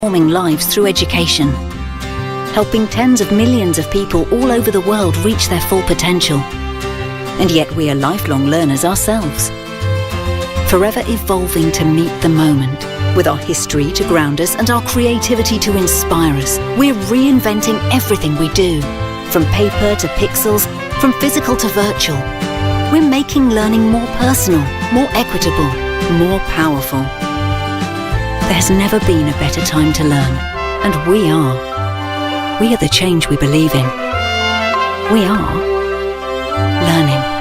transforming lives through education, helping tens of millions of people all over the world reach their full potential. And yet we are lifelong learners ourselves, forever evolving to meet the moment. With our history to ground us and our creativity to inspire us, we're reinventing everything we do, from paper to pixels, from physical to virtual. We're making learning more personal, more equitable, more powerful. There's never been a better time to learn, and we are. We are the change we believe in. We are learning.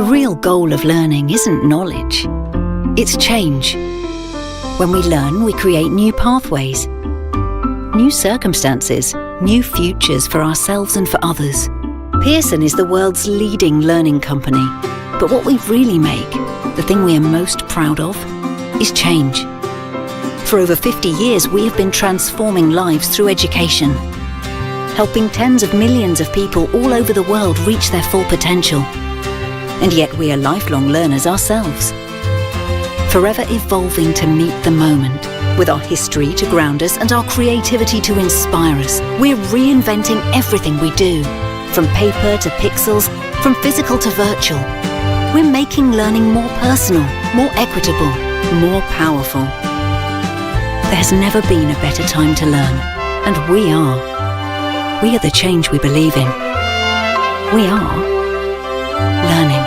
real goal of learning isn't knowledge, it's change. When we learn, we create new pathways, new circumstances, new futures for ourselves and for others. Pearson is the world's leading learning company, but what we really make, the thing we are most proud of, is change. For over 50 years, we have been transforming lives through education, helping tens of millions of people all over the world reach their full potential. And yet we are lifelong learners ourselves, forever evolving to meet the moment. With our history to ground us and our creativity to inspire us, we're reinventing everything we do, from paper to pixels, from physical to virtual. We're making learning more personal, more equitable, more powerful. There has never been a better time to learn, and we are the change we believe in. We are learning.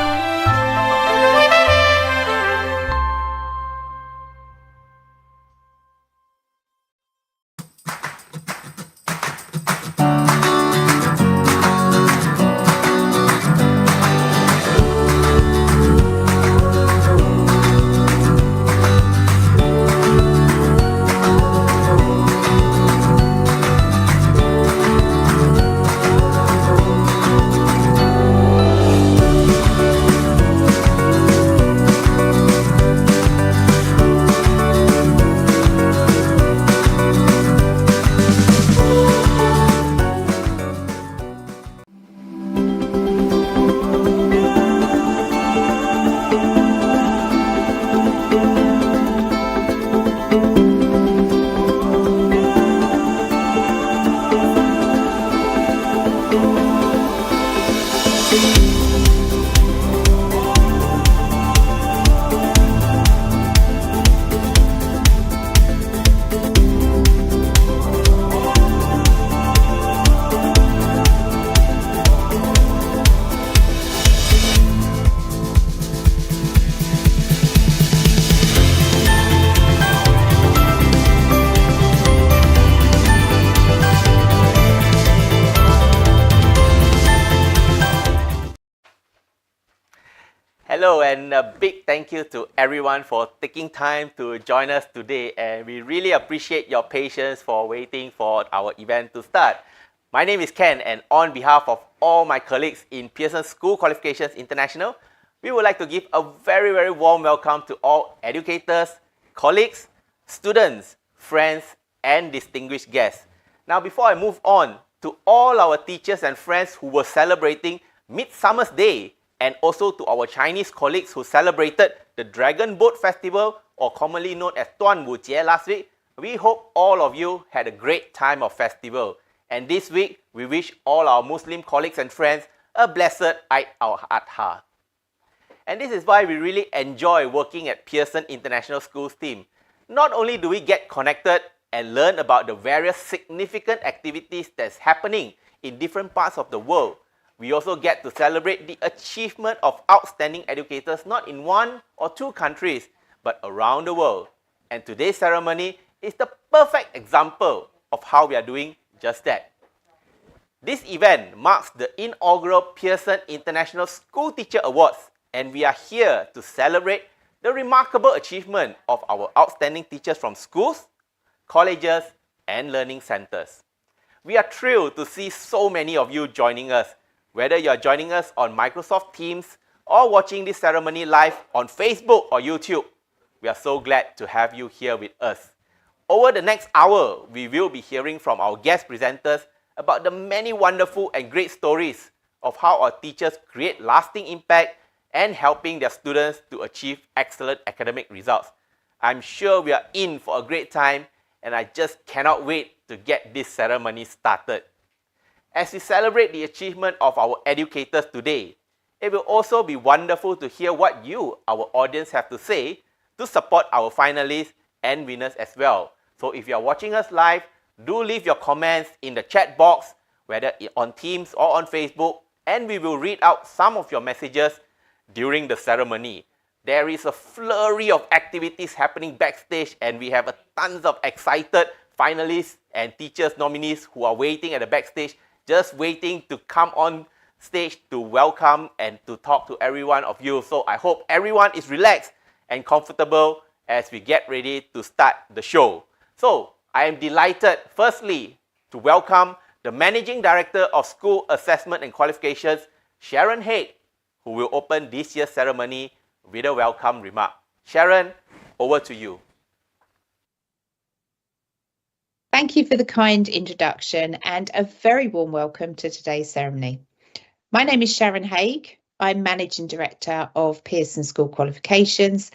Hello, and a big thank you to everyone for taking time to join us today, and we really appreciate your patience for waiting for our event to start. My name is Ken, and on behalf of all my colleagues in Pearson School Qualifications International, we would like to give a very, very warm welcome to all educators, colleagues, students, friends, and distinguished guests. Now, before I move on, to all our teachers and friends who were celebrating Midsummer's Day, and also to our Chinese colleagues who celebrated the Dragon Boat Festival, or commonly known as Tuan Wu Jie, last week, we hope all of you had a great time of festival. And this week, we wish all our Muslim colleagues and friends a blessed Eid al-Adha. And this is why we really enjoy working at Pearson International Schools team. Not only do we get connected and learn about the various significant activities that's happening in different parts of the world, we also get to celebrate the achievement of outstanding educators not in one or two countries, but around the world. And today's ceremony is the perfect example of how we are doing just that. This event marks the inaugural Pearson International School Teacher Awards, and we are here to celebrate the remarkable achievement of our outstanding teachers from schools, colleges, and learning centers. We are thrilled to see so many of you joining us, whether you are joining us on Microsoft Teams or watching this ceremony live on Facebook or YouTube. We are so glad to have you here with us. Over the next hour, we will be hearing from our guest presenters about the many wonderful and great stories of how our teachers create lasting impact and helping their students to achieve excellent academic results. I'm sure we are in for a great time, and I just cannot wait to get this ceremony started. As we celebrate the achievement of our educators today, it will also be wonderful to hear what you, our audience, have to say to support our finalists and winners as well. So if you are watching us live, do leave your comments in the chat box, whether on Teams or on Facebook, and we will read out some of your messages during the ceremony. There is a flurry of activities happening backstage, and we have tons of excited finalists and teachers nominees who are waiting at the backstage, just waiting to come on stage to welcome and to talk to every one of you. So I hope everyone is relaxed and comfortable as we get ready to start the show. So I am delighted, firstly, to welcome the Managing Director of School Assessment and Qualifications, Sharon Haig, who will open this year's ceremony with a welcome remark. Sharon, over to you. Thank you for the kind introduction and a very warm welcome to today's ceremony. My name is Sharon Haig. I'm Managing Director of Pearson School Qualifications,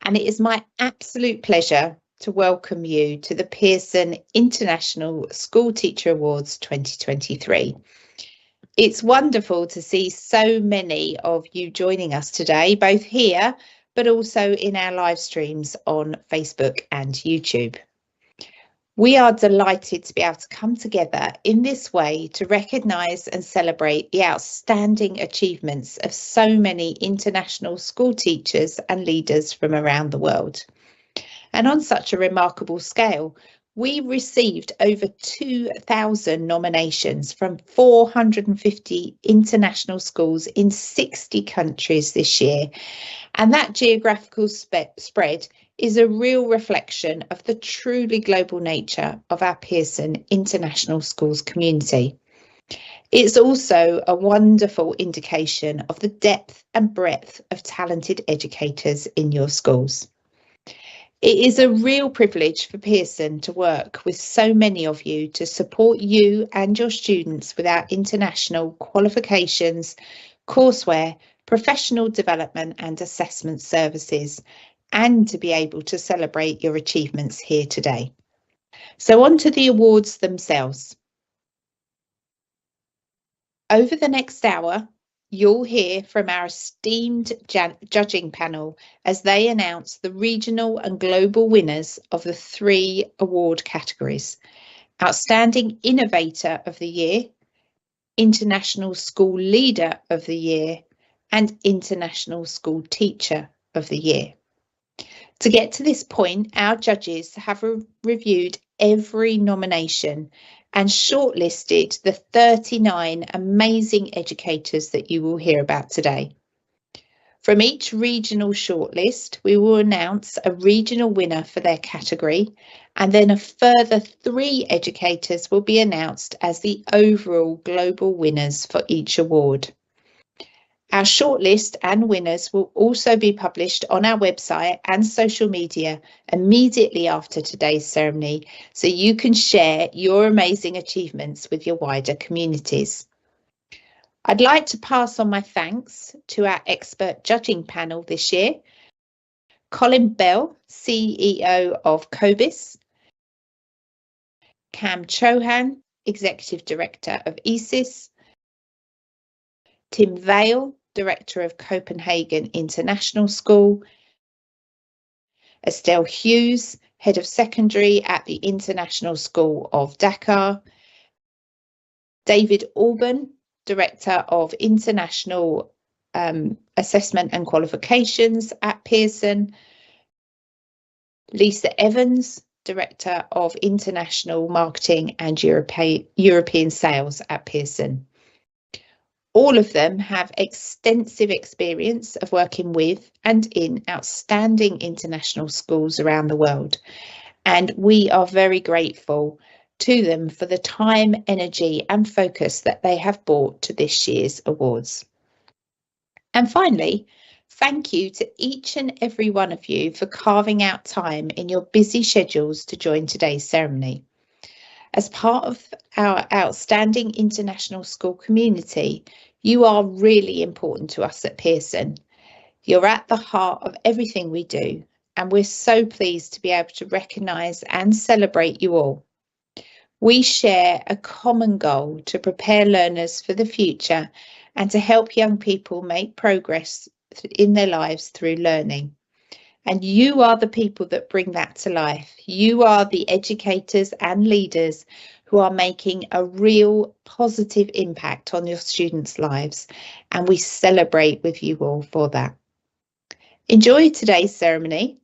and it is my absolute pleasure to welcome you to the Pearson International School Teacher Awards 2023. It's wonderful to see so many of you joining us today, both here, but also in our live streams on Facebook and YouTube. We are delighted to be able to come together in this way to recognise and celebrate the outstanding achievements of so many international school teachers and leaders from around the world. And on such a remarkable scale, we received over 2,000 nominations from 450 international schools in 60 countries this year. And that geographical spread is a real reflection of the truly global nature of our Pearson International Schools community. It's also a wonderful indication of the depth and breadth of talented educators in your schools. It is a real privilege for Pearson to work with so many of you to support you and your students with our international qualifications, courseware, professional development and assessment services, and to be able to celebrate your achievements here today. So on to the awards themselves. Over the next hour, you'll hear from our esteemed judging panel as they announce the regional and global winners of the 3 award categories: Outstanding Innovator of the Year, International School Leader of the Year, and International School Teacher of the Year. To get to this point, our judges have reviewed every nomination and shortlisted the 39 amazing educators that you will hear about today. From each regional shortlist, we will announce a regional winner for their category, and then a further 3 educators will be announced as the overall global winners for each award. Our shortlist and winners will also be published on our website and social media immediately after today's ceremony, so you can share your amazing achievements with your wider communities. I'd like to pass on my thanks to our expert judging panel this year: Colin Bell, CEO of COBIS, Cam Chauhan, Executive Director of ESIS, Tim Vale, Director of Copenhagen International School, Estelle Hughes, Head of Secondary at the International School of Dakar, David Alban, Director of International Assessment and Qualifications at Pearson, Lisa Evans, Director of International Marketing and European Sales at Pearson. All of them have extensive experience of working with and in outstanding international schools around the world, and we are very grateful to them for the time, energy and focus that they have brought to this year's awards. And finally, thank you to each and every one of you for carving out time in your busy schedules to join today's ceremony. As part of our outstanding international school community, you are really important to us at Pearson. You're at the heart of everything we do, and we're so pleased to be able to recognise and celebrate you all. We share a common goal to prepare learners for the future and to help young people make progress in their lives through learning. And you are the people that bring that to life. You are the educators and leaders who are making a real positive impact on your students' lives, and we celebrate with you all for that. Enjoy today's ceremony,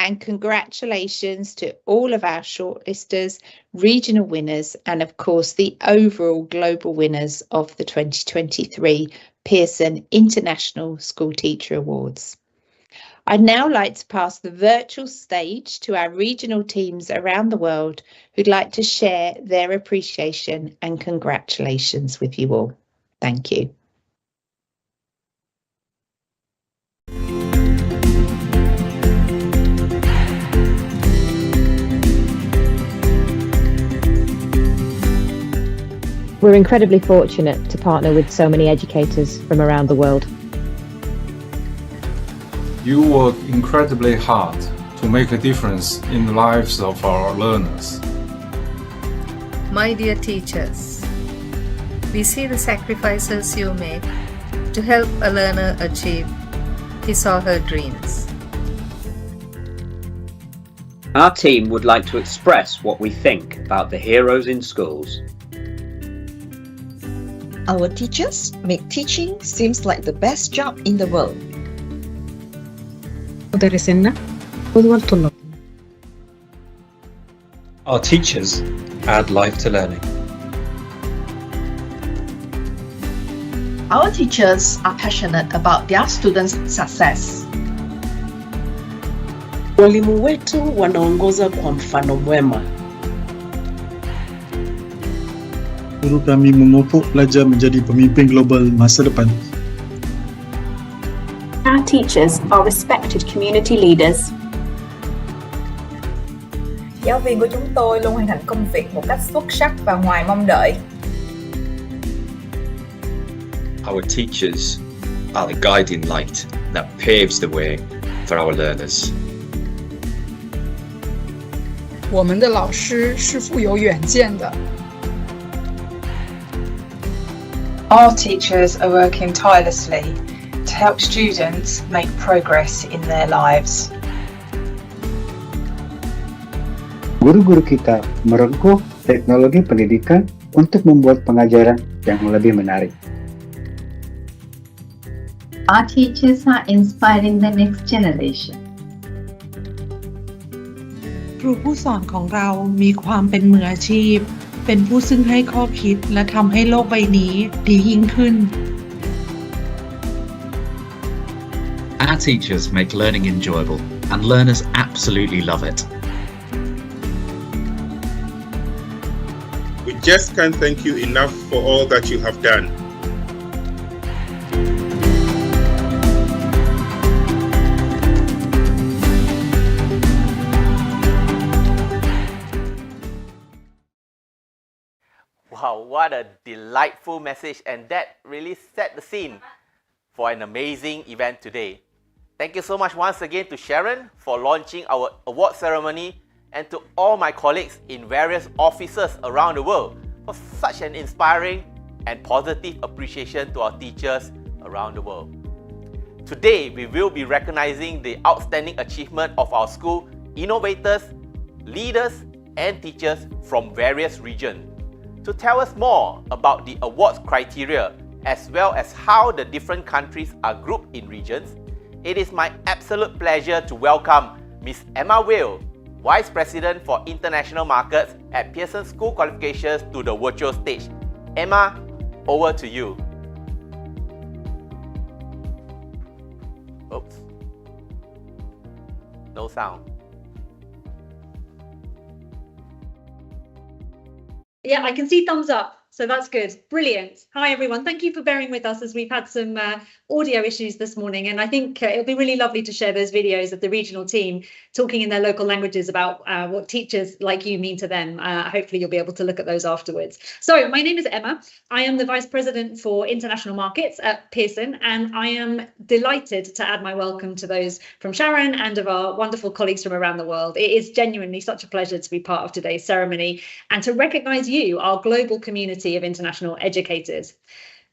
And congratulations to all of our shortlisters, regional winners, and of course the overall global winners of the 2023 Pearson International School Teacher Awards. I'd now like to pass the virtual stage to our regional teams around the world who'd like to share their appreciation and congratulations with you all. Thank you. We're incredibly fortunate to partner with so many educators from around the world. You work incredibly hard to make a difference in the lives of our learners. My dear teachers, we see the sacrifices you make to help a learner achieve his or her dreams. Our team would like to express what we think about the heroes in schools. Our teachers make teaching seems like the best job in the world. Our teachers add life to learning. Our teachers are passionate about their students' success. Walimu wetu wanaongoza kwa mfano mwema. Guru kami memupuk pelajar menjadi pemimpin global masa depan. Our teachers are respected community leaders. Giáo viên của chúng tôi luôn hoàn thành công việc một cách xuất sắc và ngoài mong đợi. Our teachers are the guiding light that paves the way for our learners. 我们的老师是富有远见的。Our teachers are working tirelessly to help students make progress in their lives. Guru-guru kita merengkuh teknologi pendidikan untuk membuat pengajaran yang lebih menarik. Our teachers are inspiring the next generation. ครูผู้สอนของเรามีความเป็นมืออาชีพเป็นผู้ซึ่งให้ข้อคิดและทำให้โลกใบนี้ดียิ่งขึ้น Our teachers make learning enjoyable and learners absolutely love it. We just can't thank you enough for all that you have done. Wow, what a delightful message, and that really set the scene for an amazing event today. Thank you so much once again to Sharon for launching our award ceremony, and to all my colleagues in various offices around the world for such an inspiring and positive appreciation to our teachers around the world. Today, we will be recognizing the outstanding achievement of our school innovators, leaders, and teachers from various regions. To tell us more about the awards criteria as well as how the different countries are grouped in regions, it is my absolute pleasure to welcome Ms. Emma Weil, Vice President for International Markets at Pearson School Qualifications, to the virtual stage. Emma, over to you. Oops. No sound. Yeah, I can see thumbs up, so that's good. Brilliant. Hi, everyone. Thank you for bearing with us as we've had some audio issues this morning. And I think it'll be really lovely to share those videos of the regional team talking in their local languages about what teachers like you mean to them. Hopefully, you'll be able to look at those afterwards. So my name is Emma. I am the Vice President for International Markets at Pearson, and I am delighted to add my welcome to those from Sharon and of our wonderful colleagues from around the world. It is genuinely such a pleasure to be part of today's ceremony and to recognise you, our global community of international educators.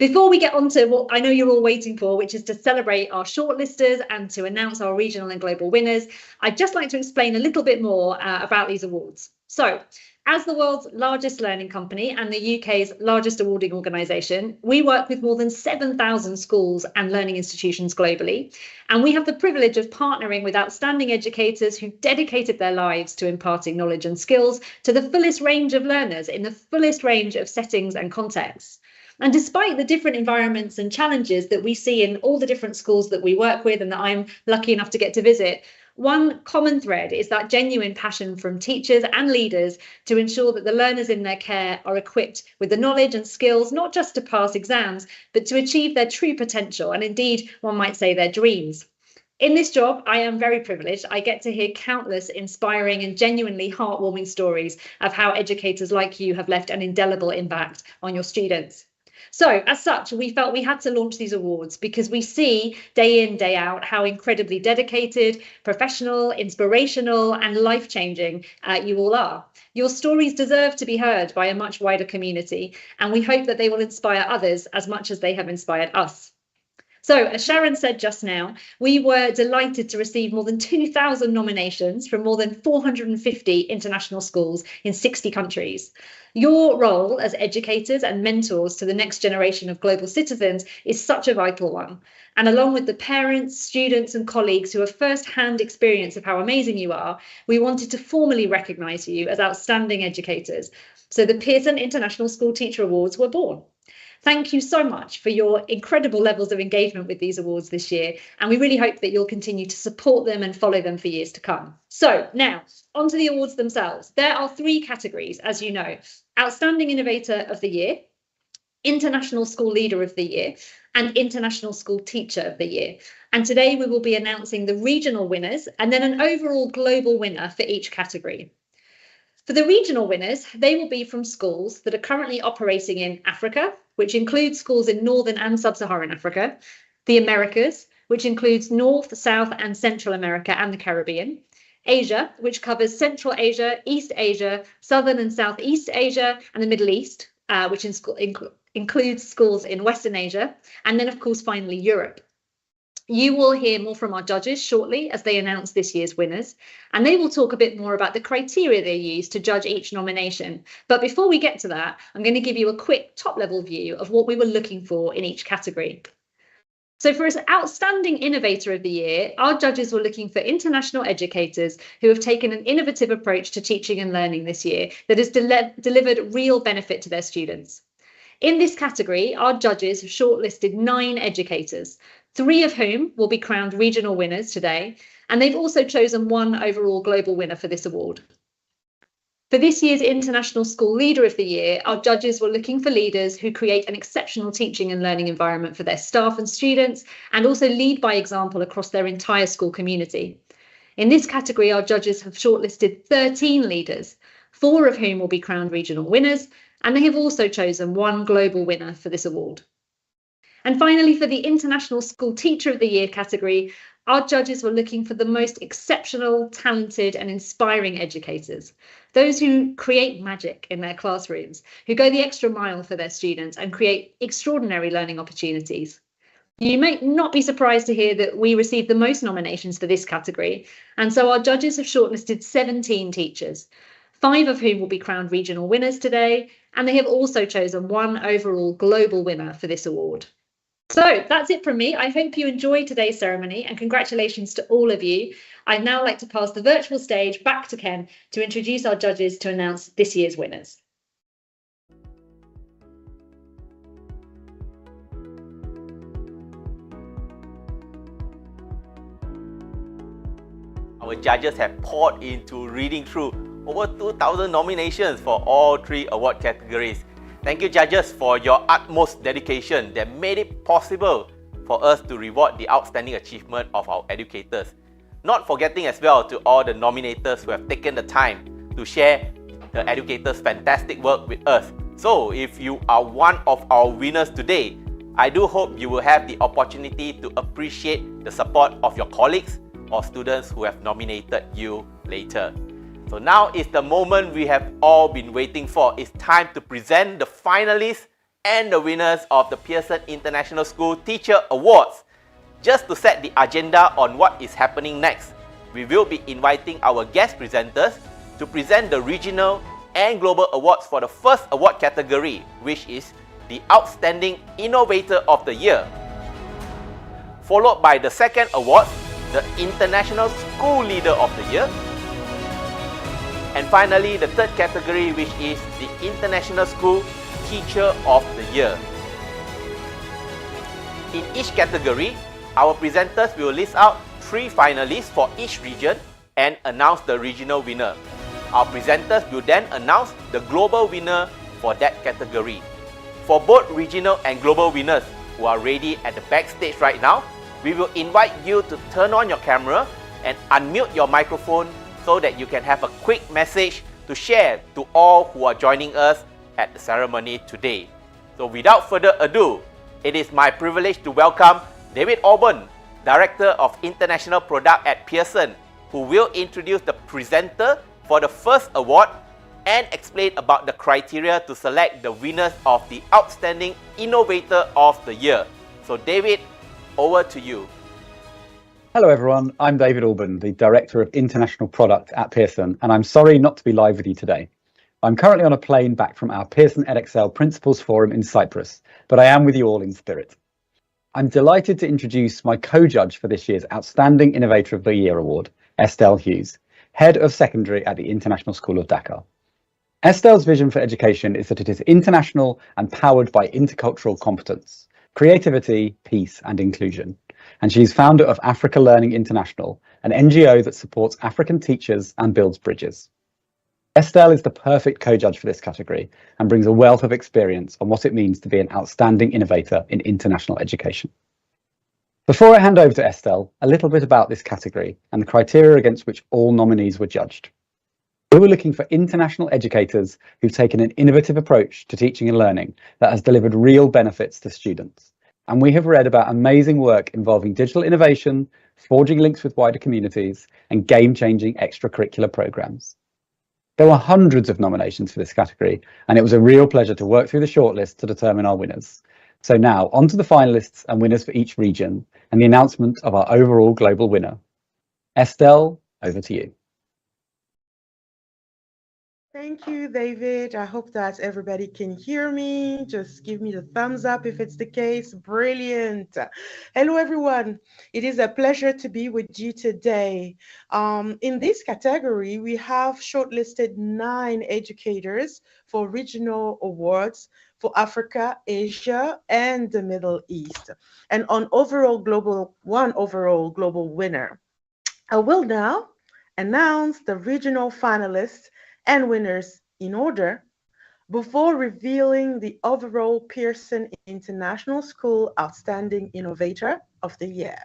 Before we get on to what I know you're all waiting for, which is to celebrate our shortlisters and to announce our regional and global winners, I'd just like to explain a little bit more about these awards. So, as the world's largest learning company and the UK's largest awarding organisation, we work with more than 7,000 schools and learning institutions globally. And we have the privilege of partnering with outstanding educators who dedicated their lives to imparting knowledge and skills to the fullest range of learners in the fullest range of settings and contexts. And despite the different environments and challenges that we see in all the different schools that we work with and that I'm lucky enough to get to visit, one common thread is that genuine passion from teachers and leaders to ensure that the learners in their care are equipped with the knowledge and skills, not just to pass exams, but to achieve their true potential and indeed, one might say, their dreams. In this job, I am very privileged. I get to hear countless inspiring and genuinely heartwarming stories of how educators like you have left an indelible impact on your students. So as such, we felt we had to launch these awards because we see day in, day out how incredibly dedicated, professional, inspirational and life-changing you all are. Your stories deserve to be heard by a much wider community, and we hope that they will inspire others as much as they have inspired us. So, as Sharon said just now, we were delighted to receive more than 2,000 nominations from more than 450 international schools in 60 countries. Your role as educators and mentors to the next generation of global citizens is such a vital one. And along with the parents, students and colleagues who have first-hand experience of how amazing you are, we wanted to formally recognise you as outstanding educators. So the Pearson International School Teacher Awards were born. Thank you so much for your incredible levels of engagement with these awards this year, and we really hope that you'll continue to support them and follow them for years to come. So now, on to the awards themselves. There are 3 categories, as you know: Outstanding Innovator of the Year, International School Leader of the Year, and International School Teacher of the Year. And today we will be announcing the regional winners and then an overall global winner for each category. For the regional winners, they will be from schools that are currently operating in Africa, which includes schools in Northern and Sub-Saharan Africa, the Americas, which includes North, South and Central America and the Caribbean, Asia, which covers Central Asia, East Asia, Southern and Southeast Asia and the Middle East, which includes schools in Western Asia, and then of course finally Europe. You will hear more from our judges shortly as they announce this year's winners, and they will talk a bit more about the criteria they use to judge each nomination. But before we get to that, I'm going to give you a quick top-level view of what we were looking for in each category. So for an Outstanding Innovator of the Year, our judges were looking for international educators who have taken an innovative approach to teaching and learning this year that has delivered real benefit to their students. In this category, our judges have shortlisted 9 educators, 3 of whom will be crowned regional winners today, and they've also chosen 1 overall global winner for this award. For this year's International School Leader of the Year, our judges were looking for leaders who create an exceptional teaching and learning environment for their staff and students, and also lead by example across their entire school community. In this category, our judges have shortlisted 13 leaders, 4 of whom will be crowned regional winners, and they have also chosen 1 global winner for this award. And finally, for the International School Teacher of the Year category, our judges were looking for the most exceptional, talented and inspiring educators, those who create magic in their classrooms, who go the extra mile for their students and create extraordinary learning opportunities. You may not be surprised to hear that we received the most nominations for this category, and so our judges have shortlisted 17 teachers, 5 of whom will be crowned regional winners today, and they have also chosen 1 overall global winner for this award. So that's it from me. I hope you enjoyed today's ceremony and congratulations to all of you. I'd now like to pass the virtual stage back to Ken to introduce our judges to announce this year's winners. Our judges have poured into reading through over 2,000 nominations for all 3 award categories. Thank you, judges, for your utmost dedication that made it possible for us to reward the outstanding achievement of our educators. Not forgetting as well to all the nominators who have taken the time to share the educators' fantastic work with us. So, if you are one of our winners today, I do hope you will have the opportunity to appreciate the support of your colleagues or students who have nominated you later. So now is the moment we have all been waiting for. It's time to present the finalists and the winners of the Pearson International School Teacher Awards. Just to set the agenda on what is happening next, we will be inviting our guest presenters to present the regional and global awards for the first award category, which is the Outstanding Innovator of the Year. Followed by the second award, the International School Leader of the Year. And finally, the third category, which is the International School Teacher of the Year. In each category, our presenters will list out 3 finalists for each region and announce the regional winner. Our presenters will then announce the global winner for that category. For both regional and global winners who are ready at the backstage right now, we will invite you to turn on your camera and unmute your microphone so that you can have a quick message to share to all who are joining us at the ceremony today. So without further ado, it is my privilege to welcome David Auburn, Director of International Product at Pearson, who will introduce the presenter for the first award and explain about the criteria to select the winners of the Outstanding Innovator of the Year. So David, over to you. Hello everyone, I'm David Auburn, the Director of International Product at Pearson, and I'm sorry not to be live with you today. I'm currently on a plane back from our Pearson EdXL Principals Forum in Cyprus, but I am with you all in spirit. I'm delighted to introduce my co-judge for this year's Outstanding Innovator of the Year Award, Estelle Hughes, Head of Secondary at the International School of Dakar. Estelle's vision for education is that it is international and powered by intercultural competence, creativity, peace and inclusion. And she's founder of Africa Learning International, an NGO that supports African teachers and builds bridges. Estelle is the perfect co-judge for this category and brings a wealth of experience on what it means to be an outstanding innovator in international education. Before I hand over to Estelle, a little bit about this category and the criteria against which all nominees were judged. We were looking for international educators who've taken an innovative approach to teaching and learning that has delivered real benefits to students. And we have read about amazing work involving digital innovation, forging links with wider communities, and game-changing extracurricular programs. There were hundreds of nominations for this category, and it was a real pleasure to work through the shortlist to determine our winners. So now, on to the finalists and winners for each region, and the announcement of our overall global winner. Estelle, over to you. Thank you, David. I hope that everybody can hear me. Just give me the thumbs up if it's the case. Brilliant. Hello, everyone. It is a pleasure to be with you today. In this category, we have shortlisted 9 educators for regional awards for Africa, Asia, and the Middle East, and one overall global winner. I will now announce the regional finalists and winners in order before revealing the overall Pearson International School Outstanding Innovator of the Year.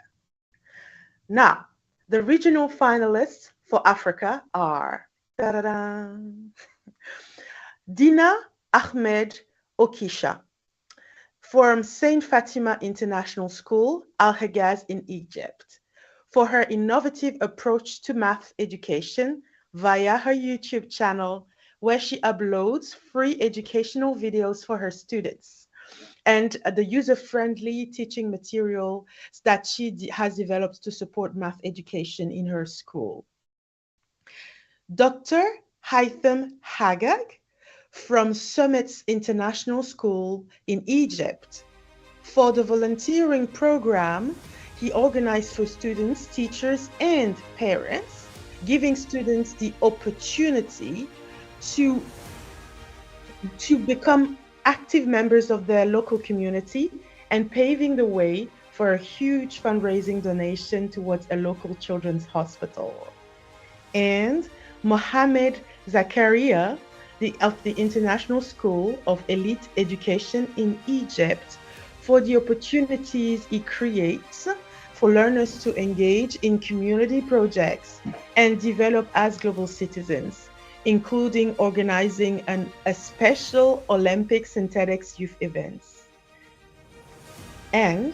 Now, the regional finalists for Africa are Dina Ahmed Okisha from St. Fatima International School, Al-Hagaz in Egypt, for her innovative approach to math education via her YouTube channel, where she uploads free educational videos for her students and the user-friendly teaching material that she has developed to support math education in her school. Dr. Haitham Hagag from Summits International School in Egypt. For the volunteering program he organized for students, teachers, and parents, giving students the opportunity to become active members of their local community and paving the way for a huge fundraising donation towards a local children's hospital. And Mohamed Zakaria of the International School of Elite Education in Egypt for the opportunities he creates for learners to engage in community projects and develop as global citizens, including organizing a special Olympic synthetics youth events. And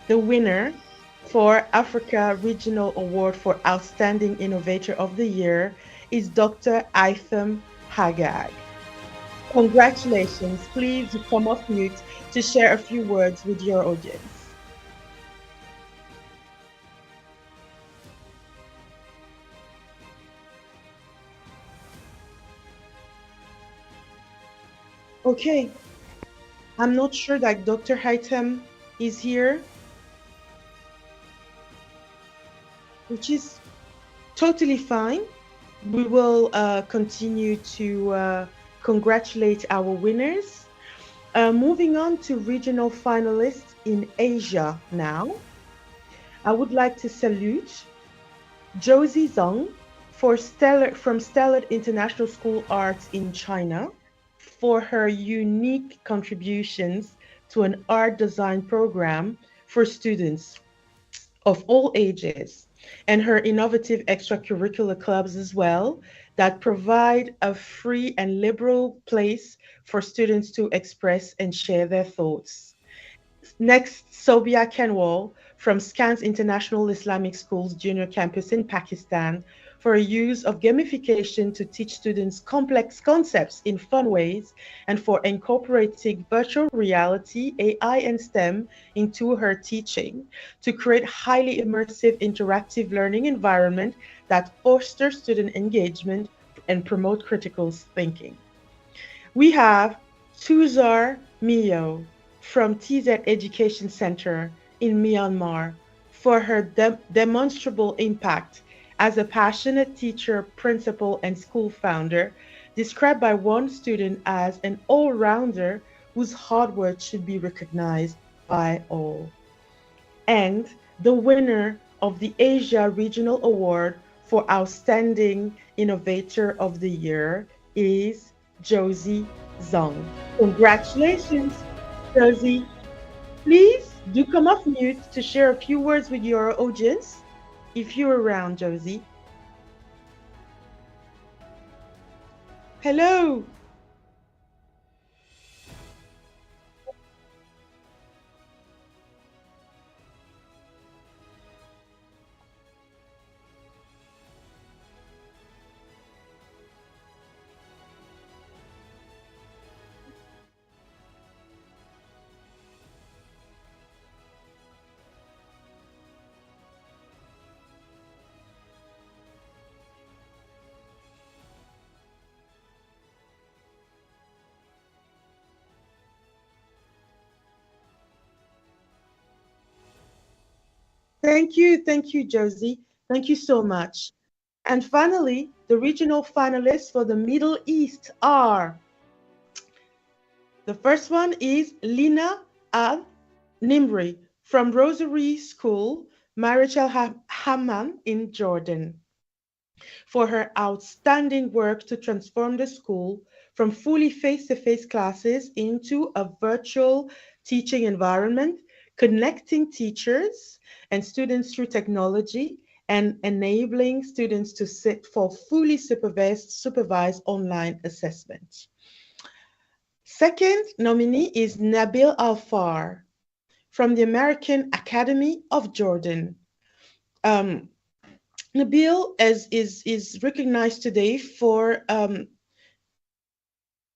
the winner for Africa Regional Award for Outstanding Innovator of the Year is Dr. Haitham Hagag. Congratulations. Please come off mute to share a few words with your audience. Okay. I'm not sure that Dr. Haitem is here, which is totally fine. We will continue to congratulate our winners. Moving on to regional finalists in Asia now. I would like to salute Josie Zhang from Stellar International School Arts in China for her unique contributions to an art design program for students of all ages, and her innovative extracurricular clubs as well that provide a free and liberal place for students to express and share their thoughts. Next, Sobia Kenwal from Scans International Islamic School's junior campus in Pakistan for a use of gamification to teach students complex concepts in fun ways and for incorporating virtual reality, AI, and STEM into her teaching to create highly immersive interactive learning environment that fosters student engagement and promote critical thinking. We have Tuzar Mio from TZ Education Center in Myanmar for her demonstrable impact as a passionate teacher, principal, and school founder, described by one student as an all-rounder whose hard work should be recognized by all. And the winner of the Asia Regional Award for Outstanding Innovator of the Year is Josie Zhang. Congratulations, Josie. Please do come off mute to share a few words with your audience if you're around, Josie. Hello. Thank you, Josie. Thank you so much. And finally, the regional finalists for the Middle East are, the first one is Lina Al-Nimri from Rosary School, Marich al-Hamman in Jordan, for her outstanding work to transform the school from fully face-to-face classes into a virtual teaching environment, connecting teachers and students through technology and enabling students to sit for fully supervised online assessment. Second nominee is Nabil Alfar from the American Academy of Jordan. Nabil is recognized today for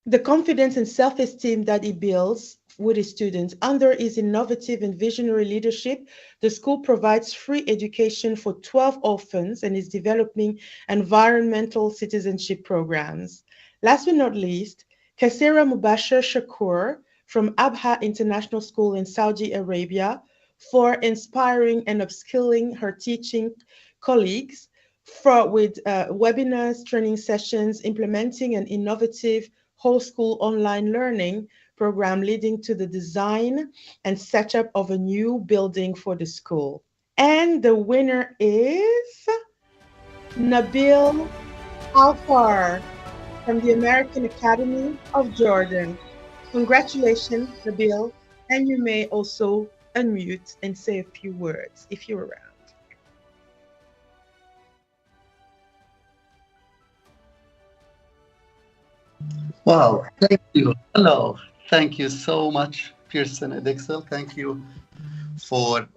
the confidence and self-esteem that he builds with his students. Under his innovative and visionary leadership, the school provides free education for 12 orphans and is developing environmental citizenship programs. Last but not least, Kassera Mubashir Shakur from Abha International School in Saudi Arabia for inspiring and upskilling her teaching colleagues with webinars, training sessions, implementing an innovative whole school online learning program leading to the design and setup of a new building for the school. And the winner is Nabil Alfar from the American Academy of Jordan. Congratulations, Nabil, and you may also unmute and say a few words if you're around. Wow, thank you. Hello. Thank you so much, Pearson and Excel. Thank you for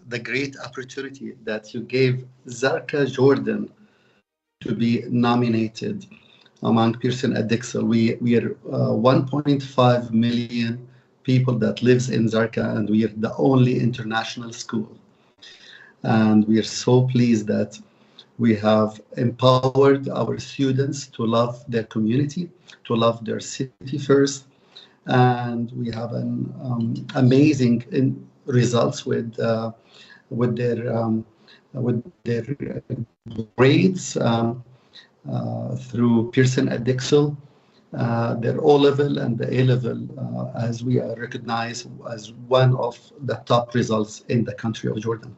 the great opportunity that you gave Zarka Jordan to be nominated. among Pearson Edexcel. We are 1.5 million people that lives in Zarqa, and we are the only international school. And we are so pleased that we have empowered our students to love their community, to love their city first, and we have an amazing results with their grades through Pearson Edexcel, their O-level and the A-level, as we are recognized as one of the top results in the country of Jordan.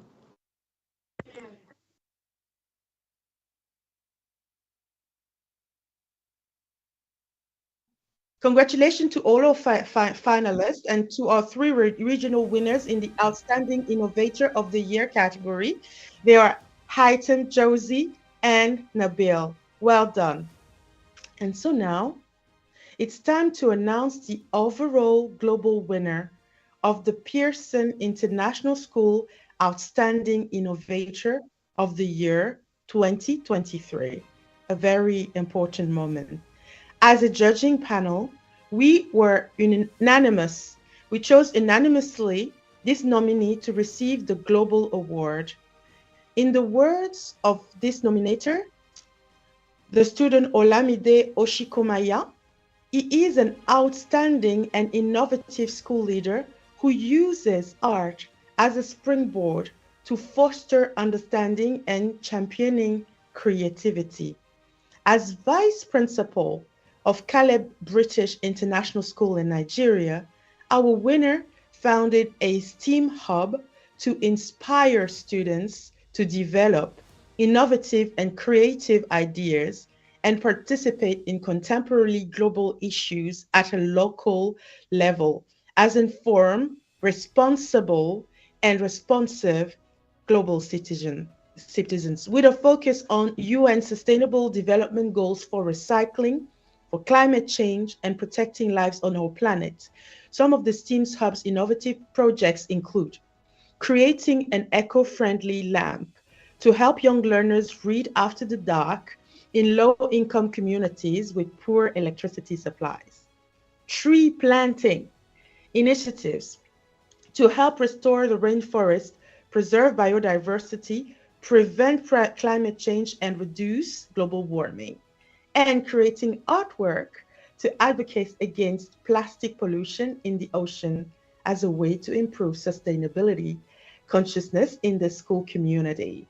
Congratulations to all our finalists and to our 3 regional winners in the Outstanding Innovator of the Year category. They are Haitham, Josie, and Nabil. Well done. And so now, it's time to announce the overall global winner of the Pearson International School Outstanding Innovator of the Year 2023. A very important moment. As a judging panel, we were unanimous. We chose unanimously this nominee to receive the Global Award. In the words of this nominator, the student Olamide Oshikomaya, he is an outstanding and innovative school leader who uses art as a springboard to foster understanding and championing creativity. As vice principal of Caleb British International School in Nigeria, our winner founded a STEAM hub to inspire students to develop innovative and creative ideas and participate in contemporary global issues at a local level as informed, responsible, and responsive global citizens with a focus on UN Sustainable Development Goals for recycling, for climate change, and protecting lives on our planet. Some of the STEAM Hub's innovative projects include creating an eco-friendly lamp to help young learners read after the dark in low-income communities with poor electricity supplies. Tree planting initiatives to help restore the rainforest, preserve biodiversity, prevent climate change, and reduce global warming. And creating artwork to advocate against plastic pollution in the ocean as a way to improve sustainability consciousness in the school community.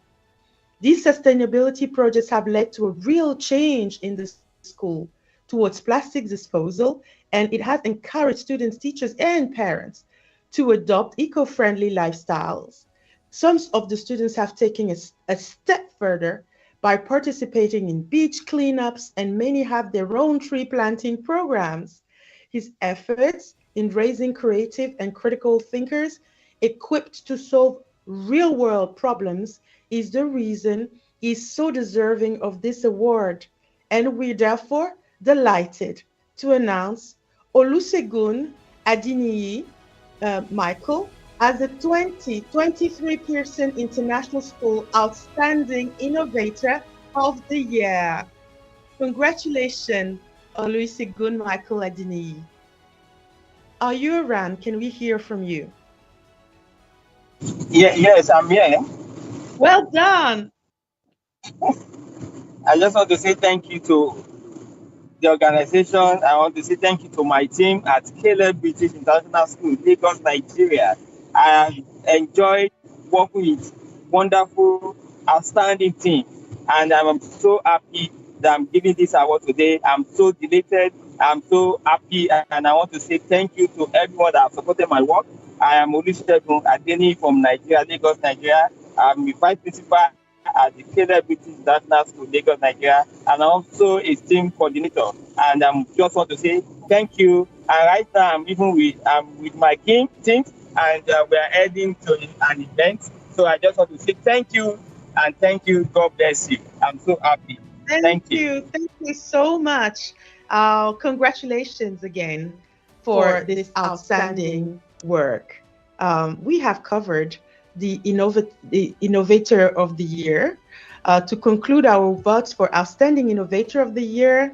These sustainability projects have led to a real change in the school towards plastic disposal, and it has encouraged students, teachers, and parents to adopt eco-friendly lifestyles. Some of the students have taken a step further by participating in beach cleanups, and many have their own tree planting programs. His efforts in raising creative and critical thinkers equipped to solve real-world problems is the reason he's so deserving of this award. And we're therefore delighted to announce Olusegun Adeniyi Michael as the 2023 Pearson International School Outstanding Innovator of the Year. Congratulations, Olusegun Michael Adeniyi. Are you around? Can we hear from you? Yes, I'm here. Well done. I just want to say thank you to the organization. I want to say thank you to my team at Caleb British International School, Lagos, Nigeria. I enjoyed working with wonderful, outstanding team, and I'm so happy that I'm giving this award today. I'm so delighted. I'm so happy, and I want to say thank you to everyone that has supported my work. I am Olusegun Adeniyi from Nigeria, Lagos, Nigeria. I'm the vice principal at the Caleb British International School, Lagos, Nigeria, and I'm also a team coordinator. And I just want to say thank you. And right now, I'm with my team, and we are heading to an event. So I just want to say thank you, and thank you. God bless you. I'm so happy. Thank you. Thank you so much. Congratulations again for this outstanding work. We have covered the Innovator of the Year. To conclude our votes for Outstanding Innovator of the Year,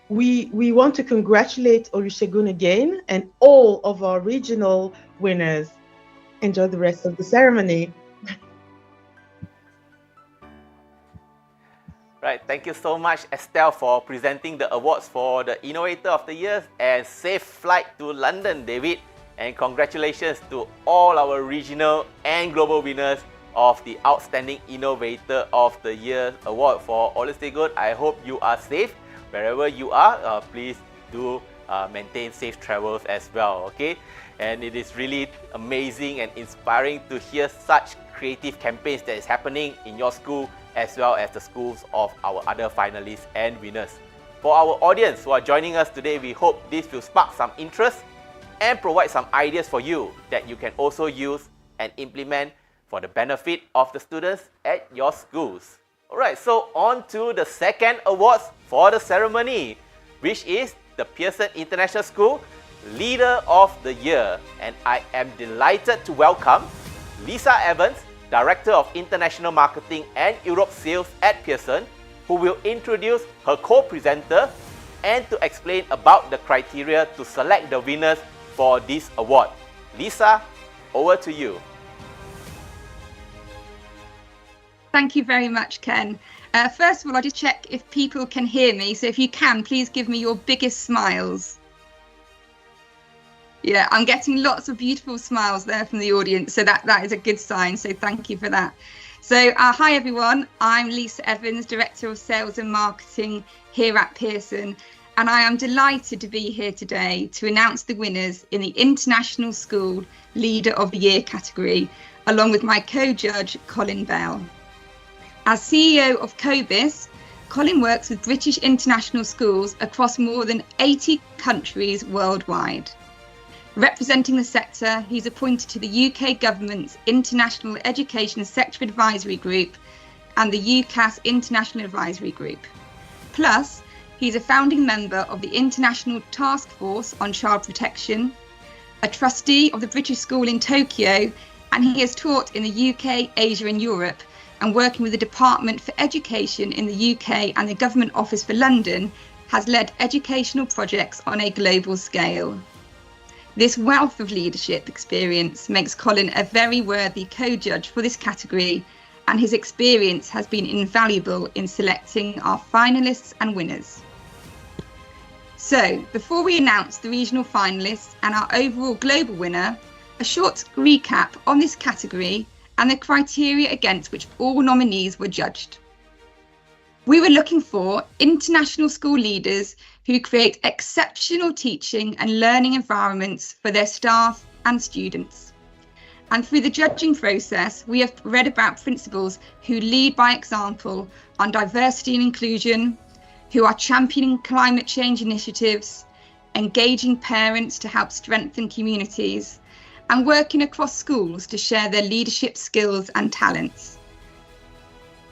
We want to congratulate Olusegun again and all of our regional winners. Enjoy the rest of the ceremony. Right, thank you so much, Estelle, for presenting the awards for the Innovator of the Year, and safe flight to London, David. And congratulations to all our regional and global winners of the Outstanding Innovator of the Year award for Olusegun. I hope you are safe wherever you are. Please do maintain safe travels as well, okay? And it is really amazing and inspiring to hear such creative campaigns that is happening in your school as well as the schools of our other finalists and winners. For our audience who are joining us today, we hope this will spark some interest and provide some ideas for you that you can also use and implement for the benefit of the students at your schools. Alright, so on to the second awards for the ceremony, which is the Pearson International School Leader of the Year. And I am delighted to welcome Lisa Evans, Director of International Marketing and Europe Sales at Pearson, who will introduce her co-presenter and to explain about the criteria to select the winners for this award. Lisa, over to you. Thank you very much, Ken. First of all, I'll just check if people can hear me. So if you can, please give me your biggest smiles. Yeah, I'm getting lots of beautiful smiles there from the audience, so that is a good sign, so thank you for that. So hi everyone, I'm Lisa Evans, Director of Sales and Marketing here at Pearson, and I am delighted to be here today to announce the winners in the International School Leader of the Year category, along with my co-judge, Colin Bell. As CEO of COBIS, Colin works with British international schools across more than 80 countries worldwide. Representing the sector, he's appointed to the UK Government's International Education Sector Advisory Group and the UCAS International Advisory Group. Plus, he's a founding member of the International Task Force on Child Protection, a trustee of the British School in Tokyo, and he has taught in the UK, Asia and Europe, and working with the Department for Education in the UK and the Government Office for London, has led educational projects on a global scale. This wealth of leadership experience makes Colin a very worthy co-judge for this category, and his experience has been invaluable in selecting our finalists and winners. So, before we announce the regional finalists and our overall global winner, a short recap on this category and the criteria against which all nominees were judged. We were looking for international school leaders who create exceptional teaching and learning environments for their staff and students. And through the judging process, we have read about principals who lead by example on diversity and inclusion, who are championing climate change initiatives, engaging parents to help strengthen communities, and working across schools to share their leadership skills and talents.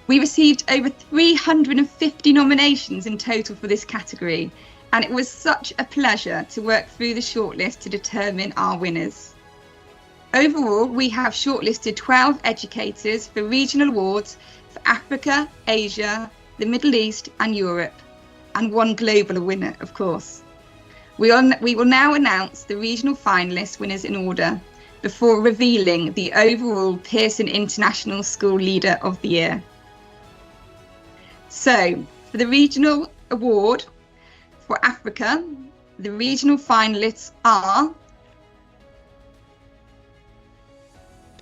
We received over 350 nominations in total for this category, and it was such a pleasure to work through the shortlist to determine our winners. Overall, we have shortlisted 12 educators for regional awards for Africa, Asia, the Middle East and Europe, and one global winner, of course. We will now announce the regional finalist winners in order before revealing the overall Pearson International School Leader of the Year. So, for the regional award for Africa, the regional finalists are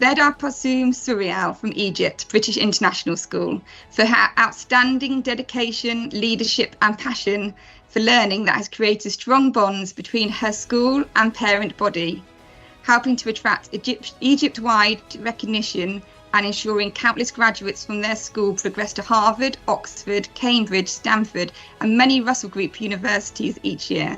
Beda Passoum Suriel from Egypt, British International School, for her outstanding dedication, leadership and passion for learning that has created strong bonds between her school and parent body, helping to attract Egypt-wide recognition and ensuring countless graduates from their school progress to Harvard, Oxford, Cambridge, Stanford and many Russell Group universities each year.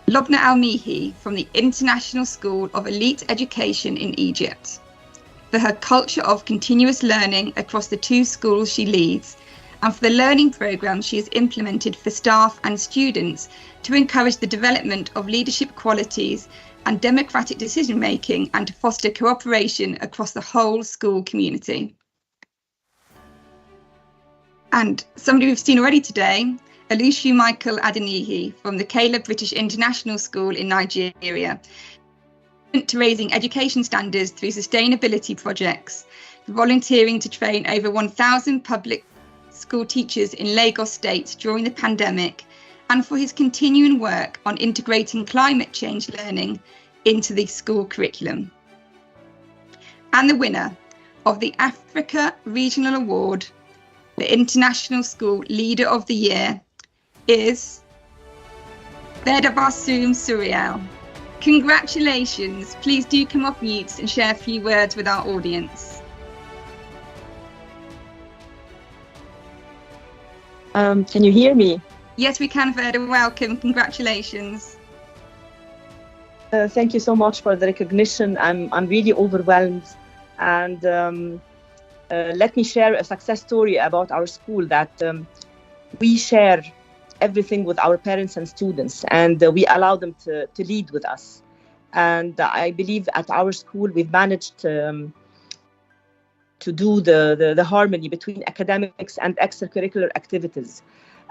Lobna Al-Mihi from the International School of Elite Education in Egypt, for her culture of continuous learning across the two schools she leads, and for the learning programmes she has implemented for staff and students to encourage the development of leadership qualities and democratic decision making and to foster cooperation across the whole school community. And somebody we've seen already today, Alushu Michael Adeniyi from the Caleb British International School in Nigeria, to raising education standards through sustainability projects, volunteering to train over 1,000 public school teachers in Lagos State during the pandemic, and for his continuing work on integrating climate change learning into the school curriculum. And the winner of the Africa Regional Award, the International School Leader of the Year, is Bedabasum Suriel. Congratulations. Please do come off mute and share a few words with our audience. Can you hear me? Yes, we can, Verda. Welcome. Congratulations. Thank you so much for the recognition. I'm really overwhelmed. And let me share a success story about our school that we share everything with our parents and students, and we allow them to lead with us. And I believe at our school we've managed to do the harmony between academics and extracurricular activities.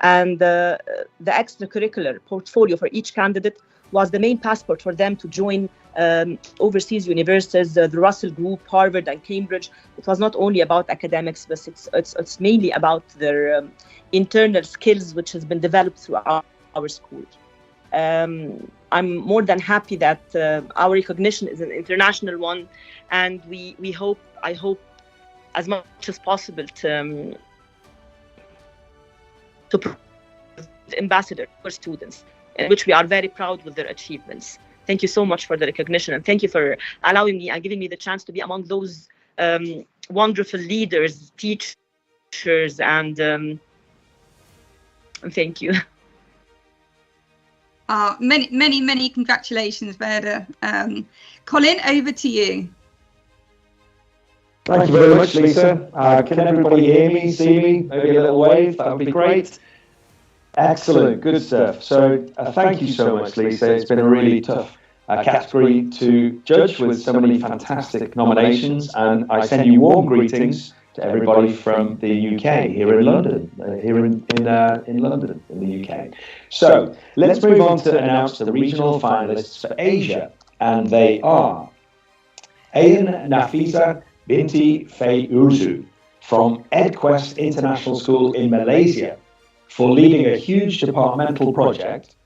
And the extracurricular portfolio for each candidate was the main passport for them to join overseas universities, the Russell Group, Harvard and Cambridge. It was not only about academics, but it's mainly about their internal skills, which has been developed through our school. I'm more than happy that our recognition is an international one, and I hope as much as possible to ambassador for students, in which we are very proud with their achievements. Thank you so much for the recognition, and thank you for allowing me and giving me the chance to be among those wonderful leaders, teachers, and thank you. Many congratulations, Verda. Colin, over to you. Thank you very much, Lisa. Can everybody hear me, see me? Maybe a little wave, that would be great. Excellent, good stuff. So thank you so much, Lisa. It's been a really tough category to judge with so many fantastic nominations, and I send you warm greetings to everybody from the UK here in London, in London, in the UK. So let's move on to announce the regional finalists for Asia, and they are Ayan Nafisa Binti Faye Urzu from EdQuest International School in Malaysia for leading a huge departmental project,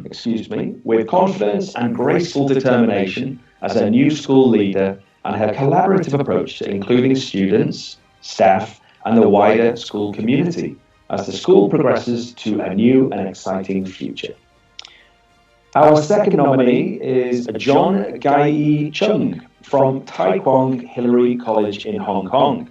excuse me, with confidence and graceful determination as a new school leader and her collaborative approach to including students, staff, and the wider school community as the school progresses to a new and exciting future. Our second nominee is John Gai Chung from Tai Kwong Hillary College in Hong Kong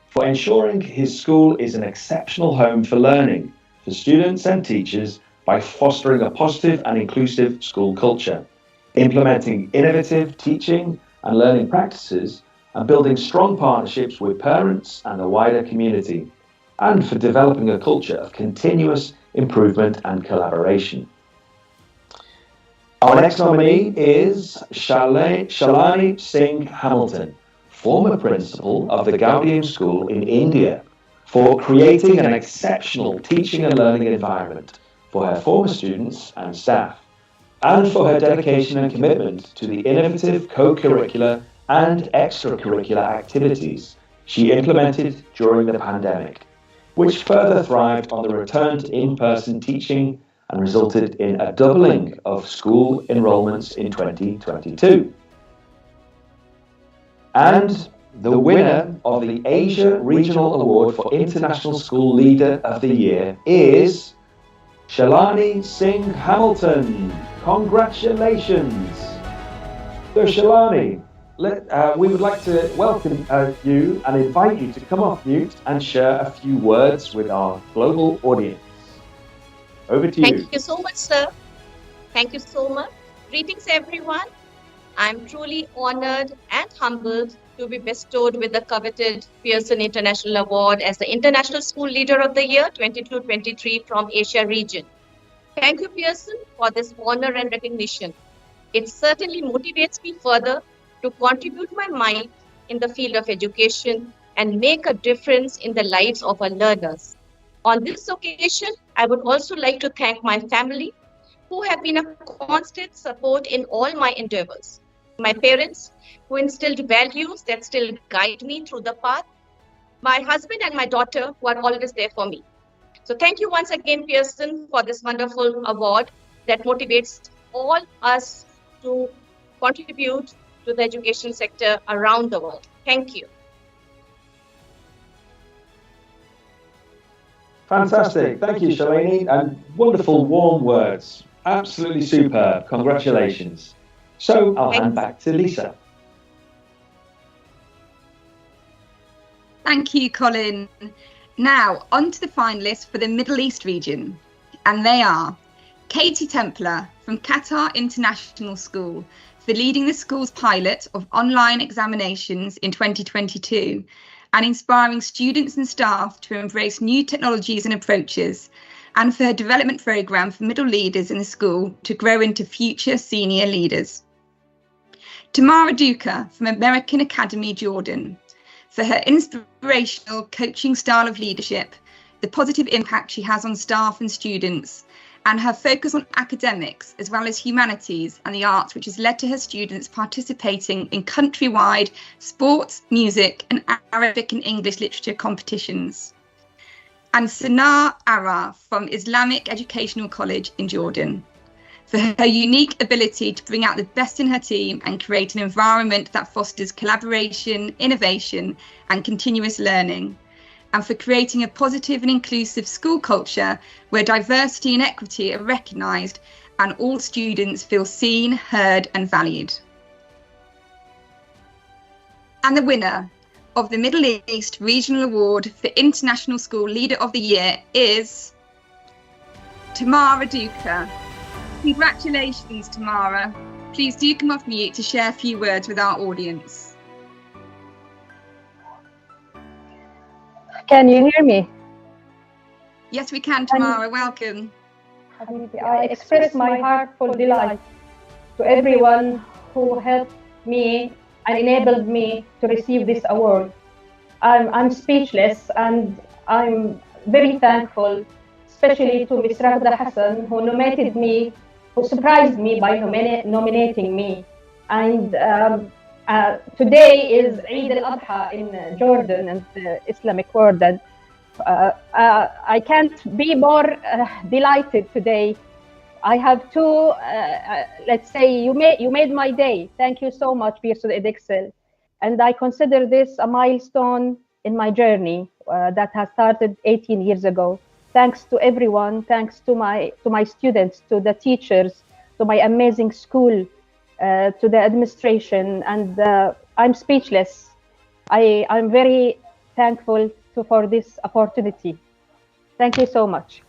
for ensuring his school is an exceptional home for learning for students and teachers by fostering a positive and inclusive school culture, implementing innovative teaching and learning practices, and building strong partnerships with parents and the wider community, and for developing a culture of continuous improvement and collaboration. Our next nominee is Shalani Singh Hamilton, former principal of the Gaudium School in India, for creating an exceptional teaching and learning environment for her former students and staff, and for her dedication and commitment to the innovative co-curricular and extracurricular activities she implemented during the pandemic, which further thrived on the return to in-person teaching and resulted in a doubling of school enrollments in 2022. And the winner of the Asia Regional Award for International School Leader of the Year is Shalani Singh Hamilton. Congratulations. So Shalani, we would like to welcome you and invite you to come off mute and share a few words with our global audience. Over to you. Thank you so much, sir. Thank you so much. Greetings, everyone. I'm truly honored and humbled to be bestowed with the coveted Pearson International Award as the International School Leader of the Year 22-23 from Asia region. Thank you, Pearson, for this honor and recognition. It certainly motivates me further to contribute my mind in the field of education and make a difference in the lives of our learners. On this occasion, I would also like to thank my family, who have been a constant support in all my endeavors. My parents, who instilled values that still guide me through the path. My husband and my daughter, who are always there for me. So thank you once again, Pearson, for this wonderful award that motivates all us to contribute to the education sector around the world. Thank you. Fantastic. Thank you, Shalini, and wonderful, warm words. Absolutely superb. Congratulations. So I'll hand back to Lisa. Thank you, Colin. Now, on to the finalists for the Middle East region. And they are Katie Templar from Qatar International School for leading the school's pilot of online examinations in 2022 and inspiring students and staff to embrace new technologies and approaches, and for her development programme for middle leaders in the school to grow into future senior leaders. Tamara Duca from American Academy Jordan for her inspirational coaching style of leadership, the positive impact she has on staff and students, and her focus on academics as well as humanities and the arts, which has led to her students participating in countrywide sports, music and Arabic and English literature competitions. And Sanar Ara from Islamic Educational College in Jordan for her unique ability to bring out the best in her team and create an environment that fosters collaboration, innovation and continuous learning, and for creating a positive and inclusive school culture where diversity and equity are recognised and all students feel seen, heard and valued. And the winner of the Middle East Regional Award for International School Leader of the Year is Tamara Duca. Congratulations, Tamara. Please do come off mute to share a few words with our audience. Can you hear me? Yes, we can, Tamara. Welcome. I express my heartfelt delight to everyone who helped me and enabled me to receive this award. I'm speechless and I'm very thankful, especially to Ms. Ragda Hassan, who nominated me, who surprised me by nominating me. And today is Eid al-Adha in Jordan and the Islamic world. And I can't be more delighted today. I have two, let's say, you made my day. Thank you so much, Pearson Edexcel. And I consider this a milestone in my journey that has started 18 years ago. Thanks to everyone, thanks to my students, to the teachers, to my amazing school, to the administration, and I'm speechless. I'm very thankful for this opportunity. Thank you so much.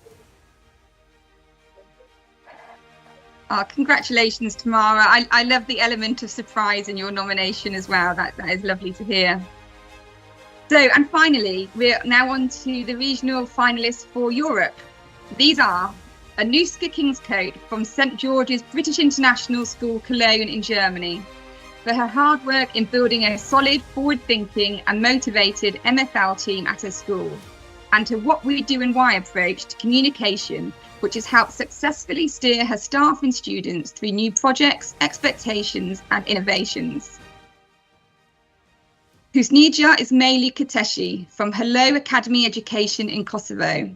Congratulations, Tamara. I love the element of surprise in your nomination as well. That is lovely to hear. So, and finally, we're now on to the regional finalists for Europe. These are Anuska Kingscote from St George's British International School, Cologne in Germany, for her hard work in building a solid, forward-thinking and motivated MFL team at her school, and to What We Do and Why approach to communication, which has helped successfully steer her staff and students through new projects, expectations and innovations. Husnija Ismaili Kateshi from Hello Academy Education in Kosovo,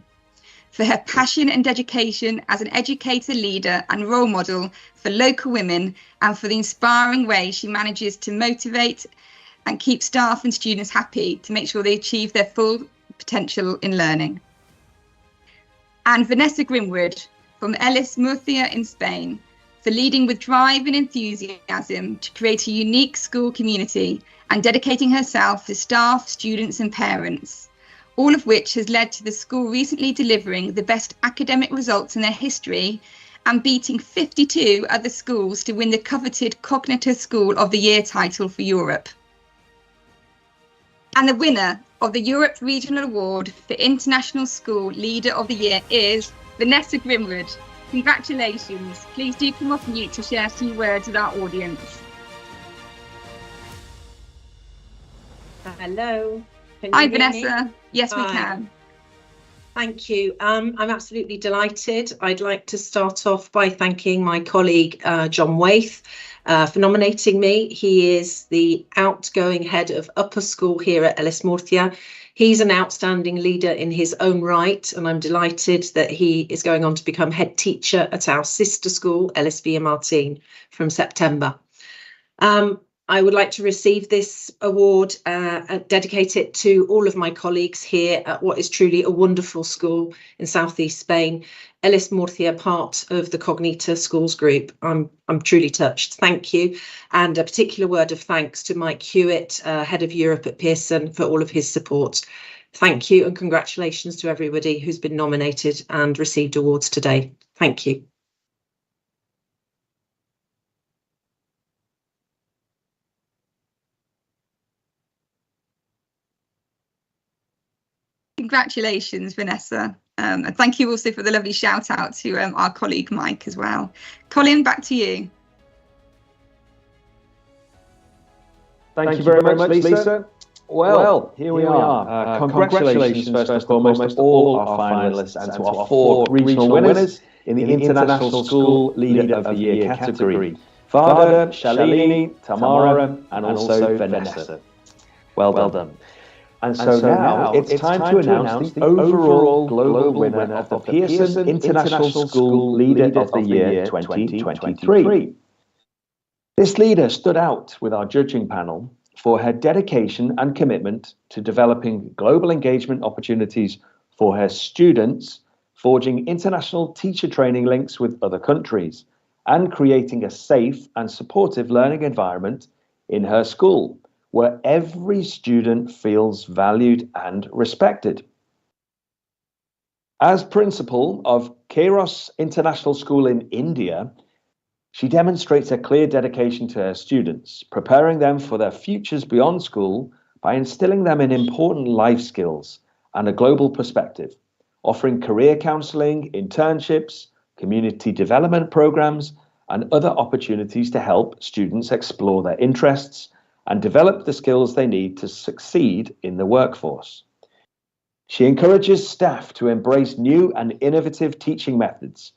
for her passion and dedication as an educator, leader and role model for local women, and for the inspiring way she manages to motivate and keep staff and students happy to make sure they achieve their full potential in learning. And Vanessa Grimwood from Ellis Murcia in Spain, for leading with drive and enthusiasm to create a unique school community and dedicating herself to staff, students and parents, all of which has led to the school recently delivering the best academic results in their history and beating 52 other schools to win the coveted Cognitor School of the Year title for Europe. And the winner of the Europe Regional Award for International School Leader of the Year is Vanessa Grimwood. Congratulations. Please do come off mute to share a few words with our audience. Hello. Hi, Vanessa. Yes, we can. Thank you. I'm absolutely delighted. I'd like to start off by thanking my colleague, John Waith, for nominating me. He is the outgoing head of upper school here at Ellis Morthia. He's an outstanding leader in his own right, and I'm delighted that he is going on to become head teacher at our sister school, Ellis Via Martin, from September. I would like to receive this award and dedicate it to all of my colleagues here at what is truly a wonderful school in southeast Spain, Ellis Morthia, part of the Cognita Schools Group. I'm truly touched. Thank you. And a particular word of thanks to Mike Hewitt, Head of Europe at Pearson, for all of his support. Thank you and congratulations to everybody who's been nominated and received awards today. Thank you. Congratulations, Vanessa. And thank you also for the lovely shout out to our colleague Mike as well. Colin, back to you. Thank you very much, Lisa. Well, here we are. Congratulations, first and foremost, to all our finalists and to our 4 regional winners in the International School Leader of the Year category. Vada, Shalini, Tamara, and also Vanessa. Well done. And so now it's time to announce the overall global winner of the Pearson International School Leader of the Year 2023. This leader stood out with our judging panel for her dedication and commitment to developing global engagement opportunities for her students, forging international teacher training links with other countries, and creating a safe and supportive learning environment in her school, where every student feels valued and respected. As principal of Kairos International School in India, she demonstrates a clear dedication to her students, preparing them for their futures beyond school by instilling them in important life skills and a global perspective, offering career counseling, internships, community development programs, and other opportunities to help students explore their interests and develop the skills they need to succeed in the workforce. She encourages staff to embrace new and innovative teaching methods,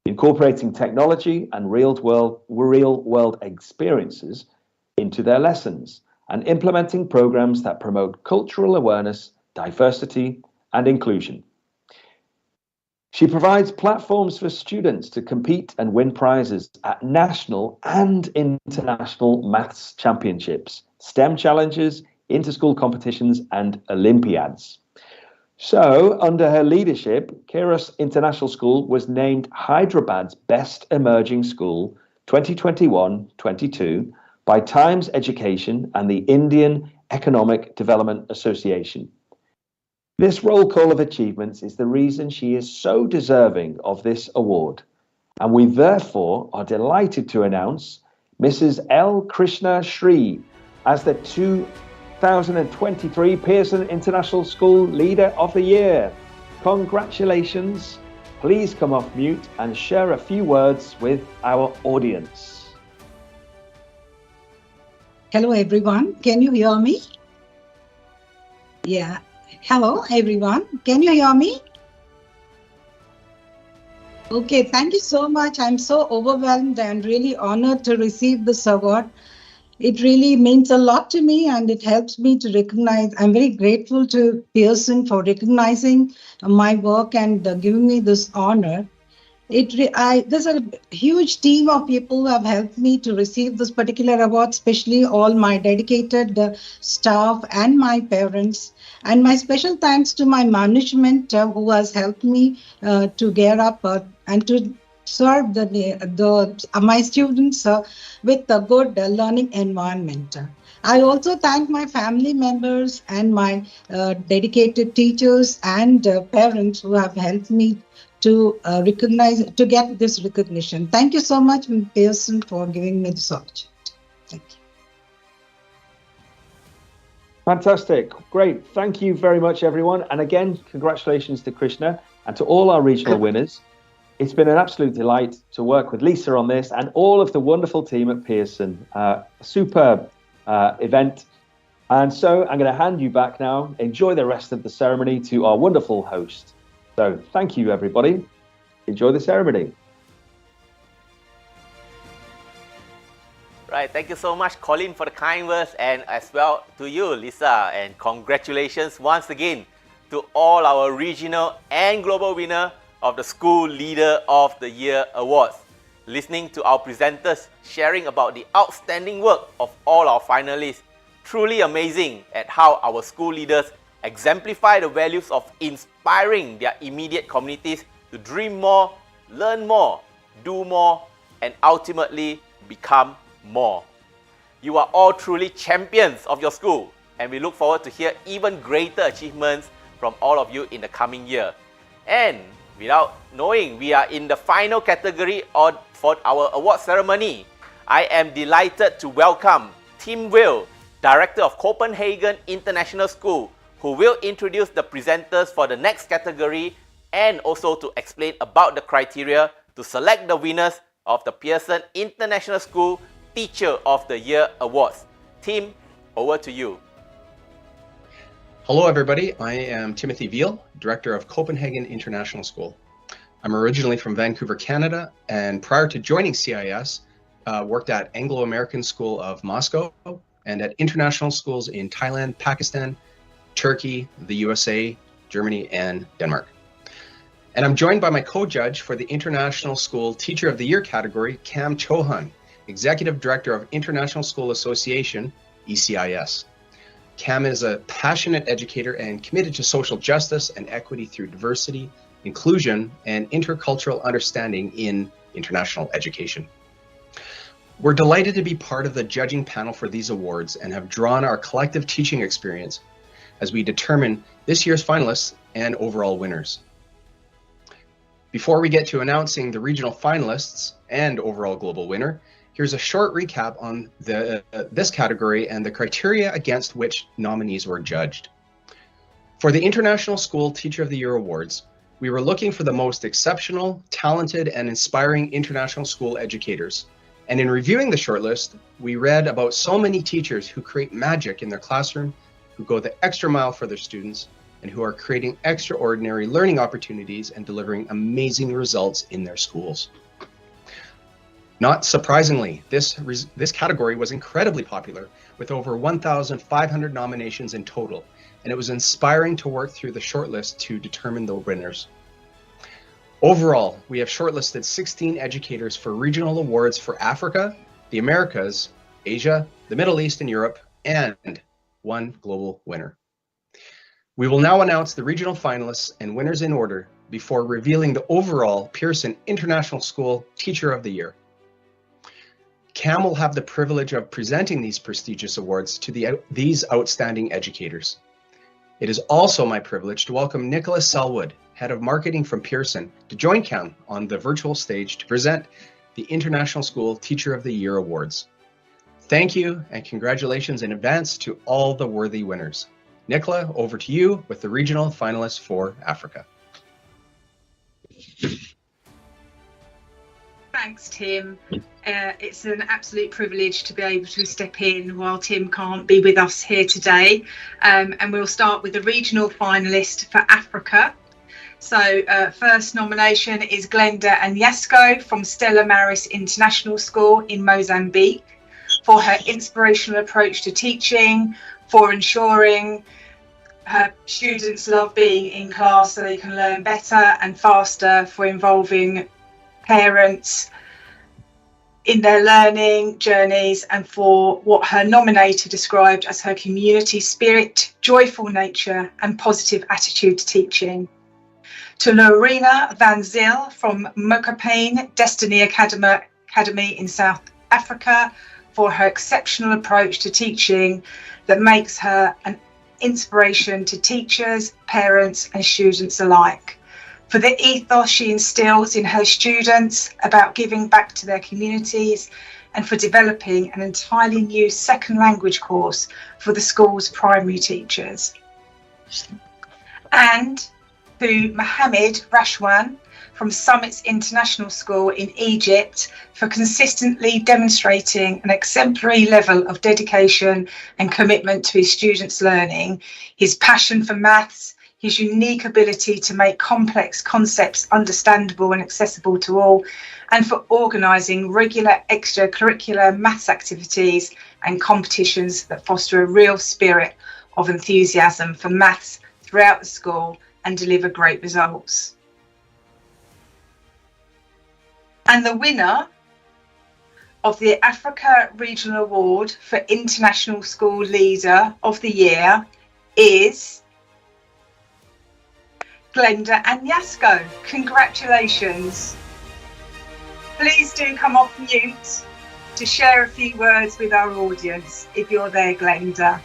incorporating technology and real-world experiences into their lessons, and implementing programs that promote cultural awareness, diversity, and inclusion. She provides platforms for students to compete and win prizes at national and international maths championships, STEM challenges, inter-school competitions, and Olympiads. So, under her leadership, Kairos International School was named Hyderabad's Best Emerging School 2021-22 by Times Education and the Indian Economic Development Association. This roll call of achievements is the reason she is so deserving of this award, and we therefore are delighted to announce Mrs. L. Krishna Shri as the 2023 Pearson International School Leader of the Year. Congratulations. Please come off mute and share a few words with our audience. Hello, everyone. Can you hear me? Yeah. Hello, everyone. Can you hear me? Okay, thank you so much. I'm so overwhelmed and really honored to receive this award. It really means a lot to me and it helps me to recognize. I'm very grateful to Pearson for recognizing my work and giving me this honor. There's a huge team of people who have helped me to receive this particular award, especially all my dedicated staff and my parents. And my special thanks to my management who has helped me to gear up and to serve my students with a good learning environment. I also thank my family members and my dedicated teachers and parents who have helped me to get this recognition. Thank you so much, Pearson, for giving me this opportunity. Thank you. Fantastic. Great. Thank you very much, everyone. And again, congratulations to Krishna and to all our regional winners. It's been an absolute delight to work with Lisa on this and all of the wonderful team at Pearson. Superb event. And so I'm going to hand you back now. Enjoy the rest of the ceremony to our wonderful host. So thank you, everybody. Enjoy the ceremony. Right, thank you so much, Colin, for the kind words, and as well to you, Lisa, and congratulations once again to all our regional and global winner of the School Leader of the Year Awards. Listening to our presenters sharing about the outstanding work of all our finalists, truly amazing at how our school leaders exemplify the values of inspiring their immediate communities to dream more, learn more, do more, and ultimately become more. You are all truly champions of your school, and we look forward to hear even greater achievements from all of you in the coming year. And without knowing, we are in the final category for our award ceremony. I am delighted to welcome Tim Will, Director of Copenhagen International School, who will introduce the presenters for the next category and also to explain about the criteria to select the winners of the Pearson International School Teacher of the Year Awards. Tim, over to you. Hello everybody, I am Timothy Veal, Director of Copenhagen International School. I'm originally from Vancouver, Canada, and prior to joining CIS, worked at Anglo-American School of Moscow and at international schools in Thailand, Pakistan, Turkey, the USA, Germany, and Denmark. And I'm joined by my co-judge for the International School Teacher of the Year category, Cam Chohan, Executive Director of International School Association, ECIS. Cam is a passionate educator and committed to social justice and equity through diversity, inclusion, and intercultural understanding in international education. We're delighted to be part of the judging panel for these awards and have drawn our collective teaching experience as we determine this year's finalists and overall winners. Before we get to announcing the regional finalists and overall global winner, here's a short recap on this category and the criteria against which nominees were judged. For the International School Teacher of the Year Awards, we were looking for the most exceptional, talented, and inspiring international school educators. And in reviewing the shortlist, we read about so many teachers who create magic in their classroom, who go the extra mile for their students, and who are creating extraordinary learning opportunities and delivering amazing results in their schools. Not surprisingly, this category was incredibly popular with over 1,500 nominations in total, and it was inspiring to work through the shortlist to determine the winners. Overall, we have shortlisted 16 educators for regional awards for Africa, the Americas, Asia, the Middle East and Europe, and one global winner. We will now announce the regional finalists and winners in order before revealing the overall Pearson International School Teacher of the Year. Cam will have the privilege of presenting these prestigious awards to these outstanding educators. It is also my privilege to welcome Nicholas Selwood, Head of Marketing from Pearson, to join Cam on the virtual stage to present the International School Teacher of the Year Awards. Thank you and congratulations in advance to all the worthy winners. Nicola, over to you with the regional finalists for Africa. Thanks, Tim. It's an absolute privilege to be able to step in while Tim can't be with us here today. And we'll start with the regional finalist for Africa. So first nomination is Glenda Agnesco from Stella Maris International School in Mozambique for her inspirational approach to teaching, for ensuring her students love being in class so they can learn better and faster, for involving parents in their learning journeys, and for what her nominator described as her community spirit, joyful nature and positive attitude to teaching. To Lorena Van Zyl from Mokopane Destiny Academy in South Africa for her exceptional approach to teaching that makes her an inspiration to teachers, parents and students alike. For the ethos she instills in her students about giving back to their communities, and for developing an entirely new second language course for the school's primary teachers. And to Mohammed Rashwan from Summits International School in Egypt for consistently demonstrating an exemplary level of dedication and commitment to his students' learning, his passion for maths, his unique ability to make complex concepts understandable and accessible to all, and for organising regular extracurricular maths activities and competitions that foster a real spirit of enthusiasm for maths throughout the school and deliver great results. And the winner of the Africa Regional Award for International School Leader of the Year is Glenda Agnasko. Congratulations. Please do come off mute to share a few words with our audience if you're there, Glenda.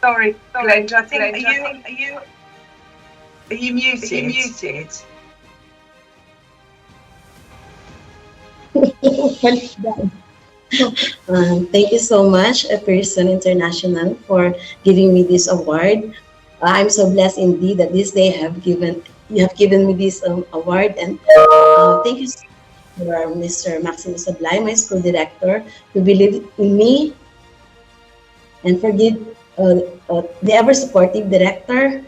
Sorry, Glenda, I think, are you muted? Are you muted? Thank you so much, Pearson International, for giving me this award. I'm so blessed indeed that this day you have given me this award, and thank you so much for Mr. Maximus Sublime, my school director, who believed in me, and for the ever supportive director.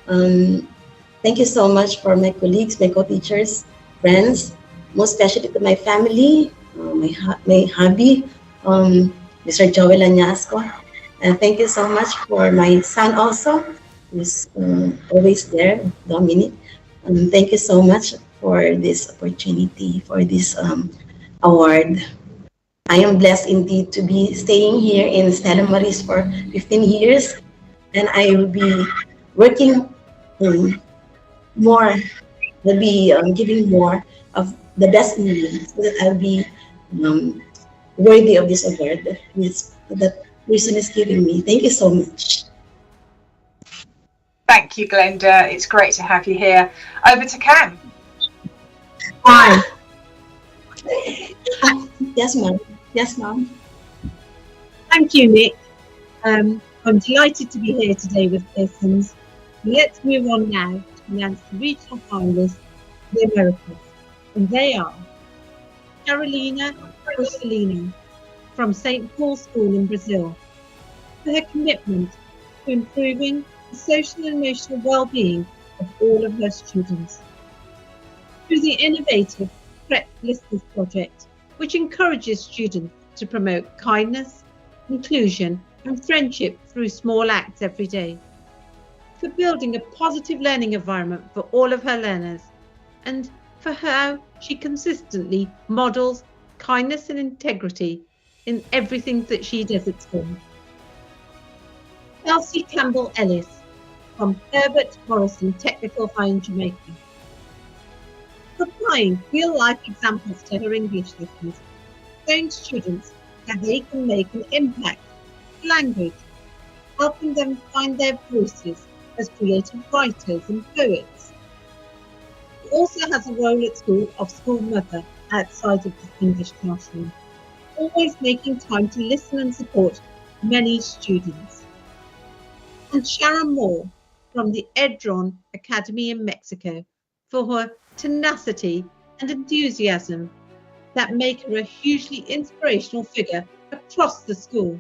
Thank you so much for my colleagues, my co-teachers, friends, most especially to my family, my hubby, Mr. Joel Añasco. And thank you so much for my son also, who's always there, Dominic. Thank you so much for this opportunity, for this award. I am blessed indeed to be staying here in Stella Maris for 15 years, and I will be working more, will be giving more of the best in me, so that I'll be worthy of this award that Pearson is giving me. Thank you so much. Thank you, Glenda. It's great to have you here. Over to Cam. Hi. Yes, ma'am. Yes, ma'am. Thank you, Nick. I'm delighted to be here today with Pearson's. Let's move on now to announce the regional finalists for the Americas. And they are Carolina Rosalino from St. Paul's School in Brazil, for her commitment to improving the social and emotional well-being of all of her students. Through the innovative Prep Listeners project, which encourages students to promote kindness, inclusion, and friendship through small acts every day. For building a positive learning environment for all of her learners, and for how she consistently models kindness and integrity in everything that she does at school. Elsie Campbell Ellis from Herbert Morrison Technical High in Jamaica. Applying real-life examples to her English lessons, showing students how they can make an impact with language, helping them find their voices as creative writers and poets. She also has a role at school of school mother outside of the English classroom, always making time to listen and support many students. And Sharon Moore from the Edron Academy in Mexico for her tenacity and enthusiasm that make her a hugely inspirational figure across the school,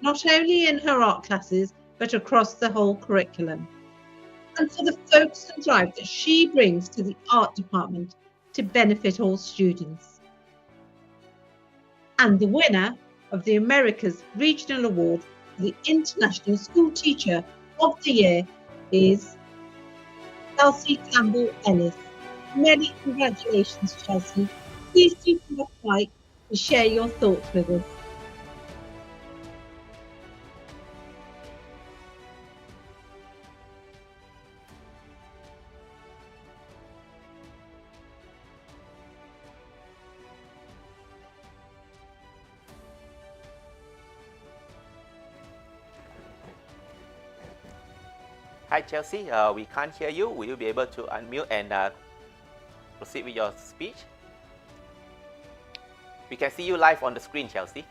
not only in her art classes, but across the whole curriculum. And for the focus and drive that she brings to the art department to benefit all students. And the winner of the Americas Regional Award for the International School Teacher of the Year is Chelsea Campbell Ellis. Many congratulations, Chelsea. Please do come off mic and share your thoughts with us. Hi, Chelsea. We can't hear you. Will you be able to unmute and proceed with your speech? We can see you live on the screen, Chelsea.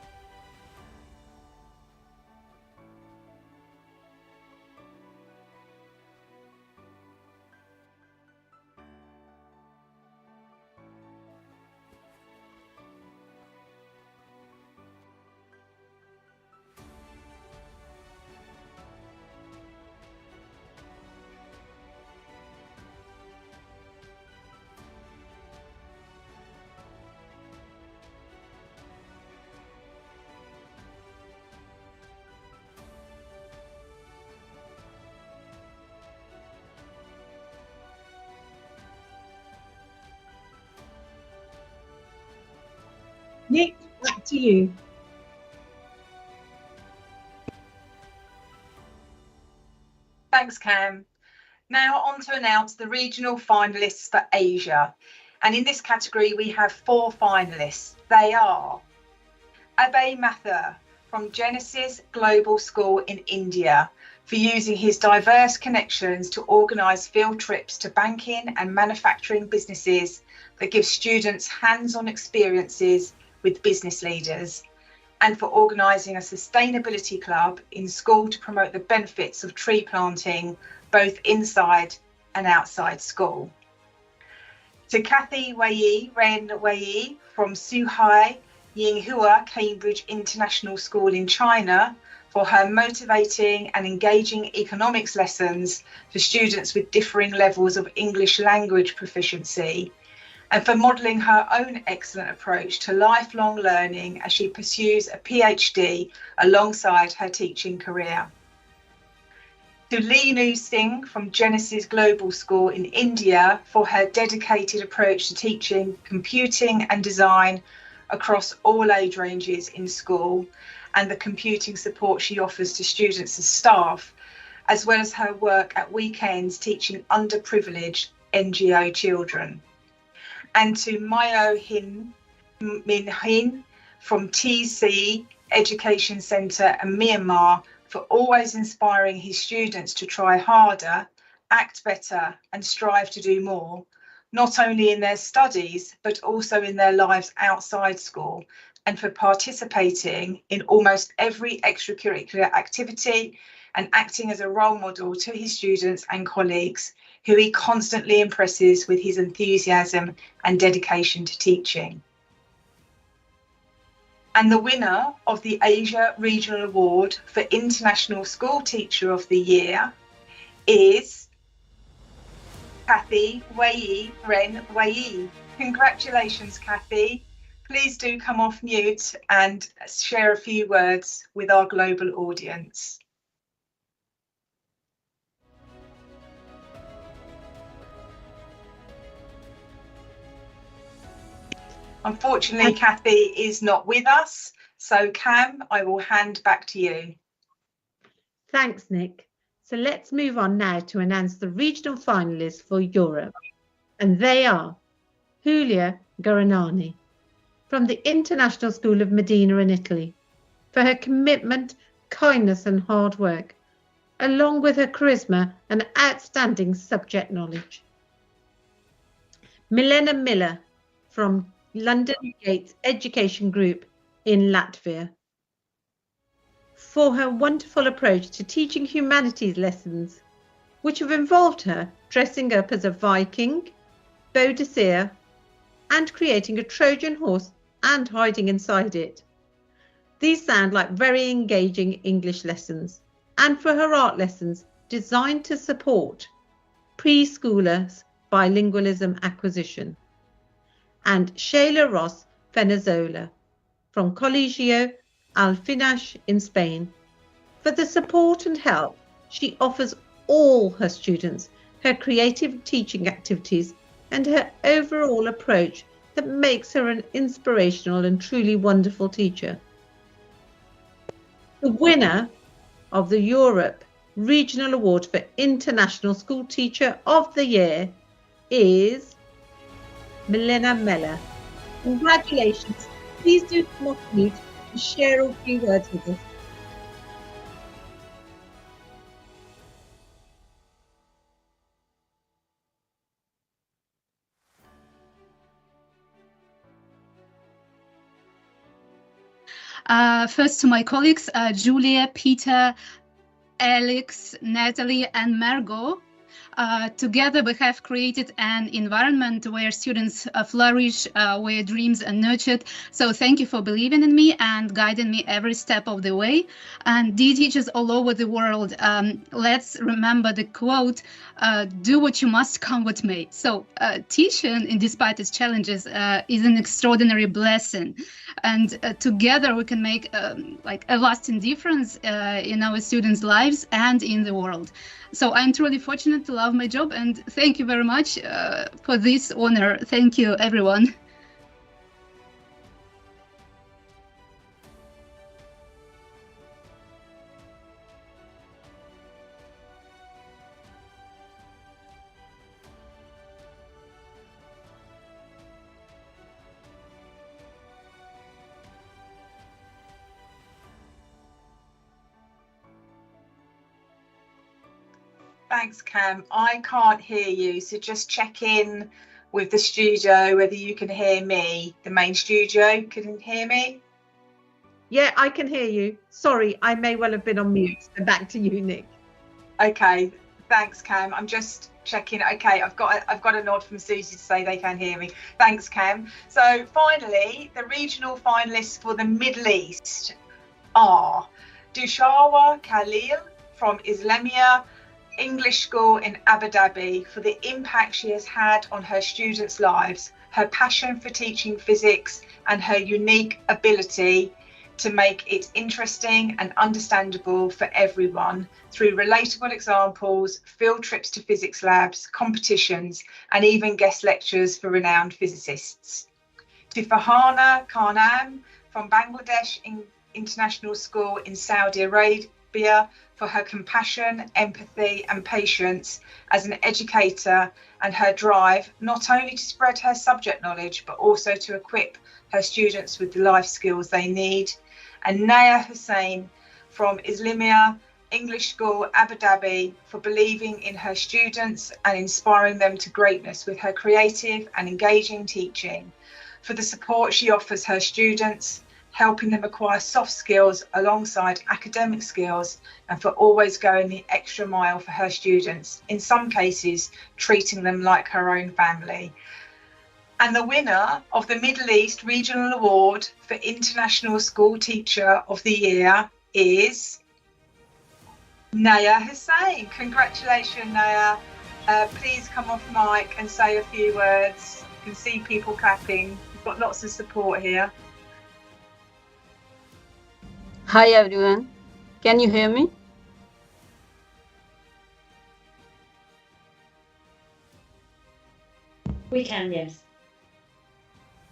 Nick, back to you. Thanks, Cam. Now on to announce the regional finalists for Asia. And in this category, we have 4 finalists. They are Abhay Mathur from Genesis Global School in India for using his diverse connections to organise field trips to banking and manufacturing businesses that give students hands-on experiences with business leaders, and for organising a sustainability club in school to promote the benefits of tree planting both inside and outside school. To Kathy Wei Ren Wei from Suhai Yinghua Cambridge International School in China for her motivating and engaging economics lessons for students with differing levels of English language proficiency, and for modelling her own excellent approach to lifelong learning as she pursues a PhD alongside her teaching career. To Lee Nu Singh from Genesis Global School in India for her dedicated approach to teaching computing and design across all age ranges in school, and the computing support she offers to students and staff, as well as her work at weekends teaching underprivileged NGO children. And to Mayo Min Hin from TC Education Centre in Myanmar for always inspiring his students to try harder, act better and strive to do more, not only in their studies but also in their lives outside school, and for participating in almost every extracurricular activity and acting as a role model to his students and colleagues, who he constantly impresses with his enthusiasm and dedication to teaching. And the winner of the Asia Regional Award for International School Teacher of the Year is Kathy Wei Ren Wei. Congratulations, Kathy. Please do come off mute and share a few words with our global audience. Unfortunately, Kathy is not with us. So Cam, I will hand back to you. Thanks, Nick. So let's move on now to announce the regional finalists for Europe. And they are Julia Garanani from the International School of Modena in Italy for her commitment, kindness and hard work, along with her charisma and outstanding subject knowledge. Milena Miller from London Gates Education Group in Latvia for her wonderful approach to teaching humanities lessons, which have involved her dressing up as a Viking, Boadicea, and creating a Trojan horse and hiding inside it. These sound like very engaging English lessons, and for her art lessons designed to support preschoolers' bilingualism acquisition. And Sheila Ross Venezuela from Colegio Alfinash in Spain for the support and help she offers all her students, her creative teaching activities and her overall approach that makes her an inspirational and truly wonderful teacher. The winner of the Europe Regional Award for International School Teacher of the Year is Milena Meller. Congratulations. Please do come off mute and share a few words with us. First to my colleagues, Julia, Peter, Alex, Natalie, and Margot. Together we have created an environment where students flourish, where dreams are nurtured. So thank you for believing in me and guiding me every step of the way. And dear teachers all over the world, let's remember the quote, do what you must, come what may. So teaching, despite its challenges, is an extraordinary blessing. And together we can make like a lasting difference in our students' lives and in the world. So I'm truly fortunate to love my job, and thank you very much for this honor. Thank you, everyone. Thanks, Cam. I can't hear you, so just check in with the studio whether you can hear me. The main studio can hear me. Yeah, I can hear you. Sorry, I may well have been on mute. So back to you, Nick. Okay, thanks, Cam. I'm just checking. Okay, I've got a nod from Susie to say they can hear me. Thanks, Cam. So finally, the regional finalists for the Middle East are Dushawa Khalil from Islamia English School in Abu Dhabi for the impact she has had on her students' lives, her passion for teaching physics, and her unique ability to make it interesting and understandable for everyone through relatable examples, field trips to physics labs, competitions, and even guest lectures for renowned physicists. To Farhana Karnam from Bangladesh International School in Saudi Arabia for her compassion, empathy, and patience as an educator, and her drive not only to spread her subject knowledge but also to equip her students with the life skills they need. And Naya Hussain from Islamia English School, Abu Dhabi, for believing in her students and inspiring them to greatness with her creative and engaging teaching, for the support she offers her students, helping them acquire soft skills alongside academic skills, and for always going the extra mile for her students, in some cases treating them like her own family. And the winner of the Middle East Regional Award for International School Teacher of the Year is Naya Hussain. Congratulations, Naya. Please come off mic and say a few words. You can see people clapping. We've got lots of support here. Hi everyone, can you hear me? We can, yes.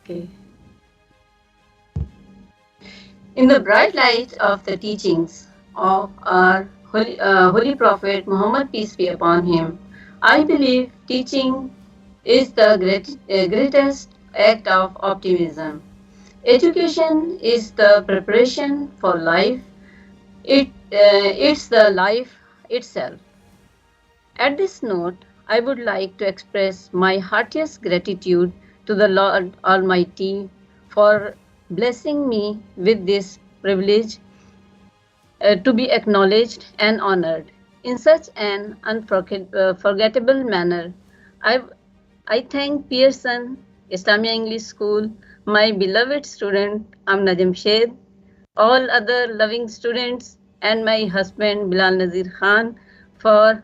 Okay. In the bright light of the teachings of our Holy Prophet Muhammad, peace be upon him, I believe teaching is the greatest act of optimism. Education is the preparation for life. It's the life itself. At this note, I would like to express my heartiest gratitude to the Lord Almighty for blessing me with this privilege to be acknowledged and honored in such an unforgettable manner. I thank Pearson Islamia English School, my beloved student Amna Jamshed, all other loving students, and my husband Bilal Nazir Khan for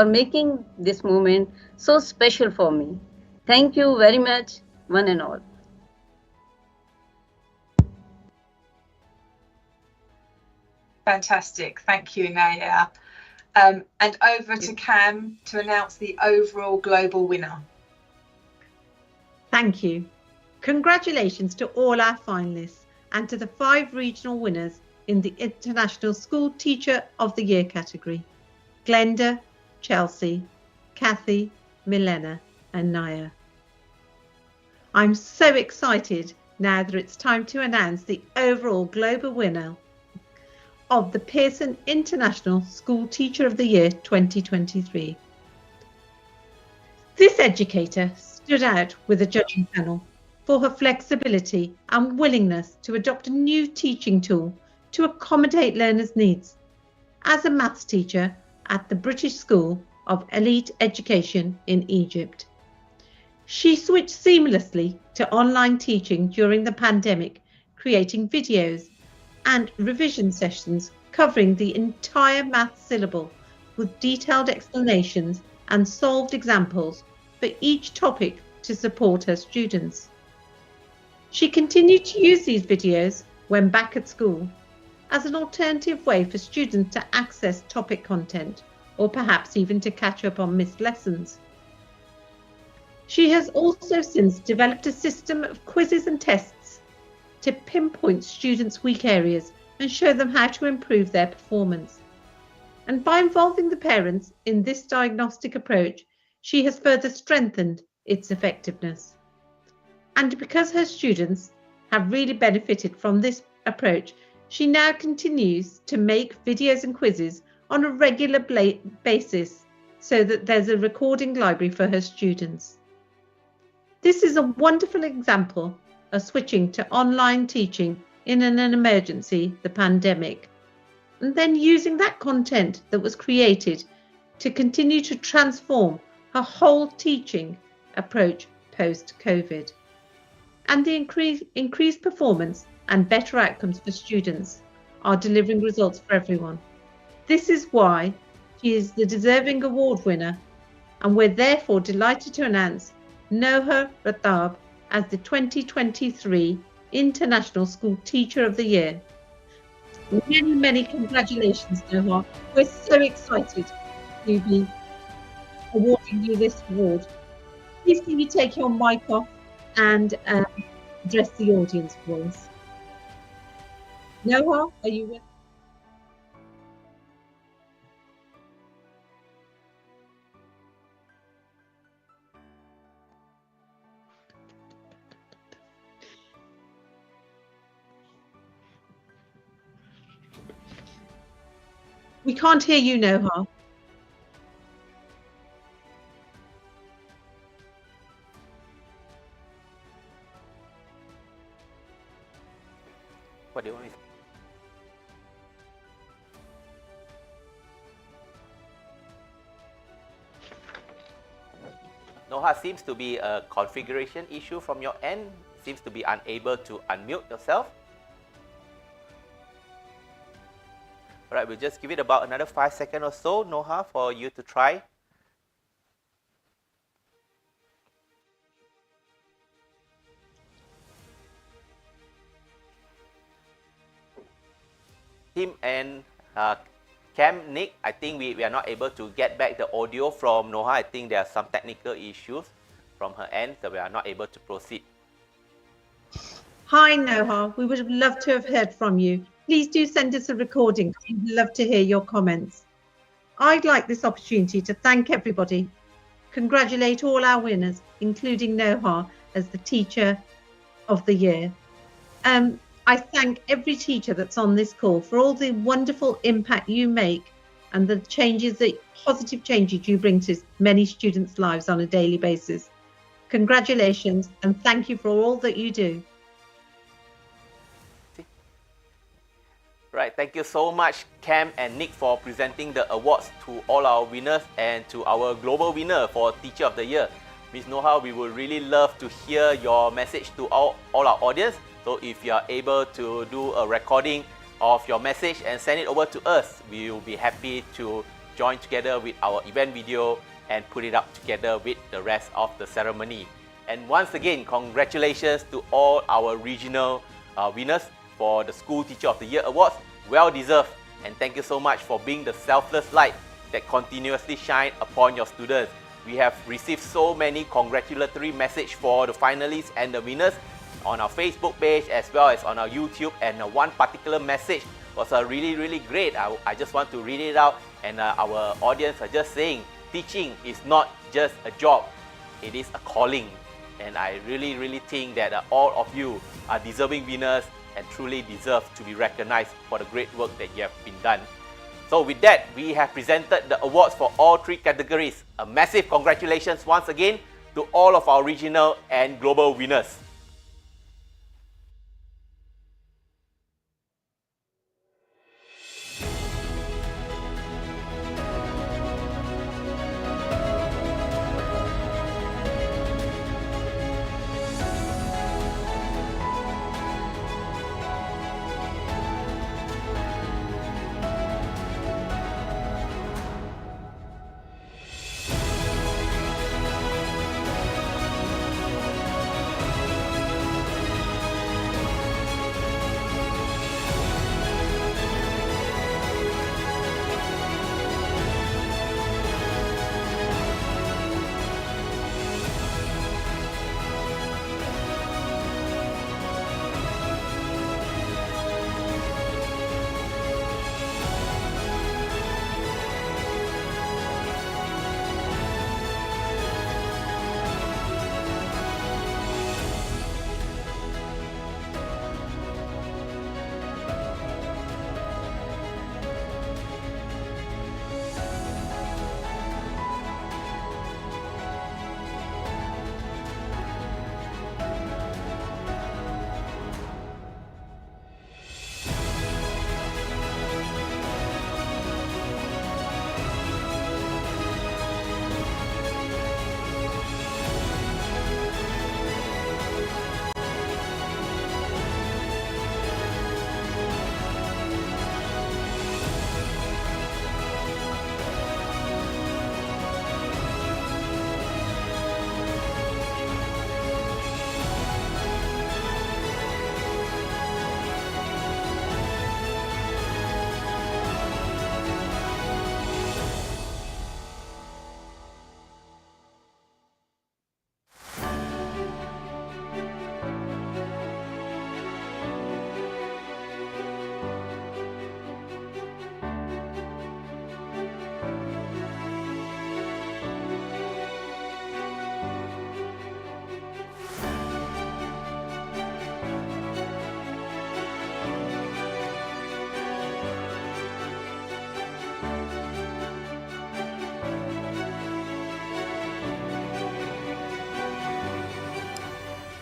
making this moment so special for me. Thank you very much, one and all. Fantastic. Thank you, Naya. And over to Cam to announce the overall global winner. Thank you. Congratulations to all our finalists and to the 5 regional winners in the International School Teacher of the Year category: Glenda, Chelsea, Kathy, Milena, and Naya. I'm so excited now that it's time to announce the overall global winner of the Pearson International School Teacher of the Year 2023. This educator stood out with a judging panel for her flexibility and willingness to adopt a new teaching tool to accommodate learners' needs. As a maths teacher at the British School of Elite Education in Egypt, she switched seamlessly to online teaching during the pandemic, creating videos and revision sessions covering the entire maths syllable with detailed explanations and solved examples for each topic to support her students. She continued to use these videos when back at school as an alternative way for students to access topic content or perhaps even to catch up on missed lessons. She has also since developed a system of quizzes and tests to pinpoint students' weak areas and show them how to improve their performance. And by involving the parents in this diagnostic approach, she has further strengthened its effectiveness. And because her students have really benefited from this approach, she now continues to make videos and quizzes on a regular basis so that there's a recording library for her students. This is a wonderful example of switching to online teaching in an emergency, the pandemic, and then using that content that was created to continue to transform her whole teaching approach post-COVID. And the increased performance and better outcomes for students are delivering results for everyone. This is why she is the deserving award winner, and we're therefore delighted to announce Noha Ratab as the 2023 International School Teacher of the Year. Many, many congratulations, Noha. We're so excited to be awarding you this award. Please can you take your mic off and address the audience for us. Noha, are you with? We can't hear you, Noha. What do you want me to... Noha, seems to be a configuration issue from your end. Seems to be unable to unmute yourself. All right, we'll just give it about another 5 seconds or so, Noha, for you to try. Tim and Cam, Nick, I think we are not able to get back the audio from Noha. I think there are some technical issues from her end, so we are not able to proceed. Hi, Noha. We would have loved to have heard from you. Please do send us a recording. We'd love to hear your comments. I'd like this opportunity to thank everybody, congratulate all our winners, including Noha as the Teacher of the Year. I thank every teacher that's on this call for all the wonderful impact you make and the changes, the positive changes you bring to many students' lives on a daily basis. Congratulations and thank you for all that you do. Right, thank you so much, Cam and Nick, for presenting the awards to all our winners and to our global winner for Teacher of the Year. Ms. Noha, we would really love to hear your message to all our audience. So if you are able to do a recording of your message and send it over to us, we will be happy to join together with our event video and put it up together with the rest of the ceremony. And once again, congratulations to all our regional winners for the School Teacher of the Year Awards. Well deserved, and thank you so much for being the selfless light that continuously shine upon your students. We have received so many congratulatory messages for the finalists and the winners on our Facebook page as well as on our YouTube, and one particular message was really great. I just want to read it out, and our audience are just saying, teaching is not just a job, it is a calling. And I really think that all of you are deserving winners and truly deserve to be recognized for the great work that you have been done. So with that, we have presented the awards for all 3 categories. A massive congratulations once again to all of our regional and global winners.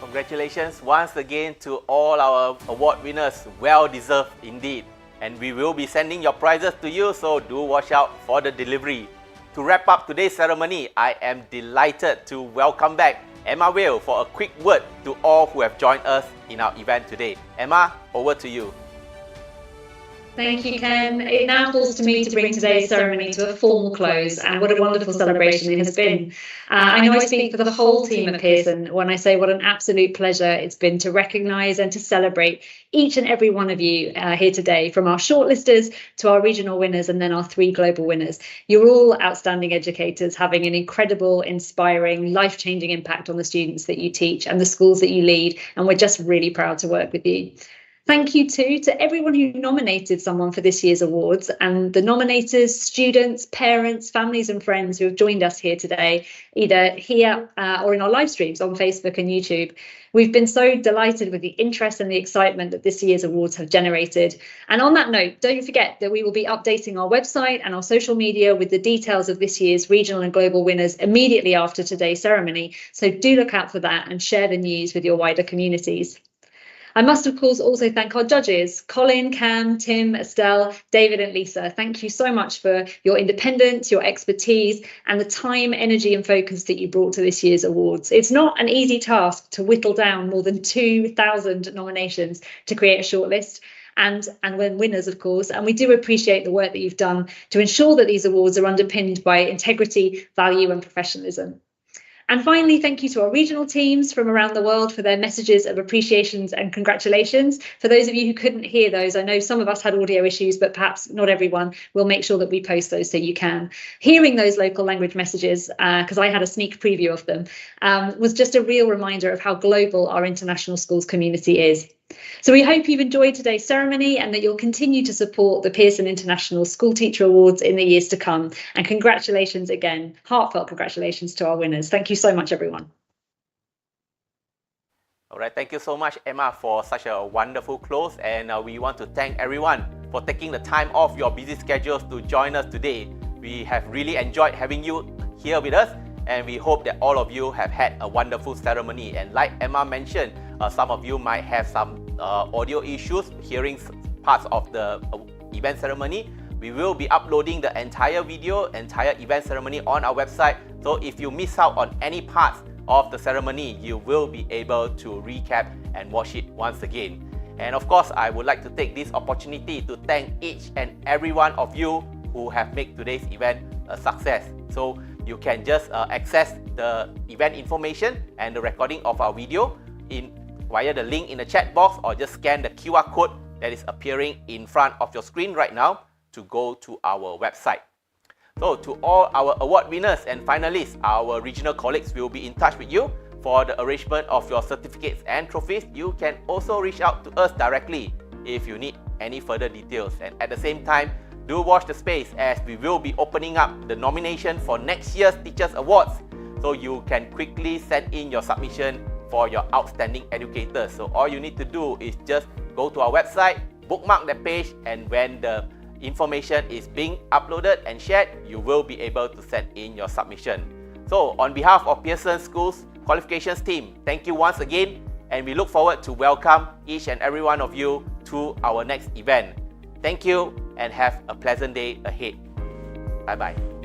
Congratulations once again to all our award winners. Well deserved indeed. And we will be sending your prizes to you, so do watch out for the delivery. To wrap up today's ceremony, I am delighted to welcome back Emma Whale for a quick word to all who have joined us in our event today. Emma, over to you. Thank you, Ken. It now falls to me to bring today's ceremony to a formal close, and what a wonderful celebration it has been. I know I speak for the whole team at Pearson when I say what an absolute pleasure it's been to recognise and to celebrate each and every one of you here today, from our shortlisters to our regional winners and then our 3 global winners. You're all outstanding educators having an incredible, inspiring, life-changing impact on the students that you teach and the schools that you lead, and we're just really proud to work with you. Thank you too to everyone who nominated someone for this year's awards, and the nominators, students, parents, families and friends who have joined us here today, either here or in our live streams on Facebook and YouTube. We've been so delighted with the interest and the excitement that this year's awards have generated. And on that note, don't forget that we will be updating our website and our social media with the details of this year's regional and global winners immediately after today's ceremony. So do look out for that and share the news with your wider communities. I must, of course, also thank our judges, Colin, Cam, Tim, Estelle, David and Lisa. Thank you so much for your independence, your expertise and the time, energy and focus that you brought to this year's awards. It's not an easy task to whittle down more than 2,000 nominations to create a shortlist. And when winners, of course, and we do appreciate the work that you've done to ensure that these awards are underpinned by integrity, value and professionalism. And finally, thank you to our regional teams from around the world for their messages of appreciations and congratulations. For those of you who couldn't hear those, I know some of us had audio issues, but perhaps not everyone. We'll make sure that we post those so you can. Hearing those local language messages, because I had a sneak preview of them, was just a real reminder of how global our international schools community is. So we hope you've enjoyed today's ceremony and that you'll continue to support the Pearson International School Teacher Awards in the years to come. And congratulations again, heartfelt congratulations to our winners. Thank you so much, everyone. All right, thank you so much, Emma, for such a wonderful close. And we want to thank everyone for taking the time off your busy schedules to join us today. We have really enjoyed having you here with us, and we hope that all of you have had a wonderful ceremony. And like Emma mentioned, some of you might have some audio issues hearing parts of the event ceremony. We will be uploading the entire video, entire event ceremony on our website. So if you miss out on any parts of the ceremony, you will be able to recap and watch it once again. And of course, I would like to take this opportunity to thank each and every one of you who have made today's event a success. So you can just access the event information and the recording of our video via the link in the chat box, or just scan the QR code that is appearing in front of your screen right now to go to our website. So to all our award winners and finalists, our regional colleagues will be in touch with you for the arrangement of your certificates and trophies. You can also reach out to us directly if you need any further details. And at the same time, do watch the space as we will be opening up the nomination for next year's Teachers Awards. So you can quickly send in your submission for your outstanding educators. So all you need to do is just go to our website, bookmark the page, and when the information is being uploaded and shared, you will be able to send in your submission. So on behalf of Pearson Schools Qualifications team, thank you once again, and we look forward to welcome each and every one of you to our next event. Thank you and have a pleasant day ahead. Bye-bye.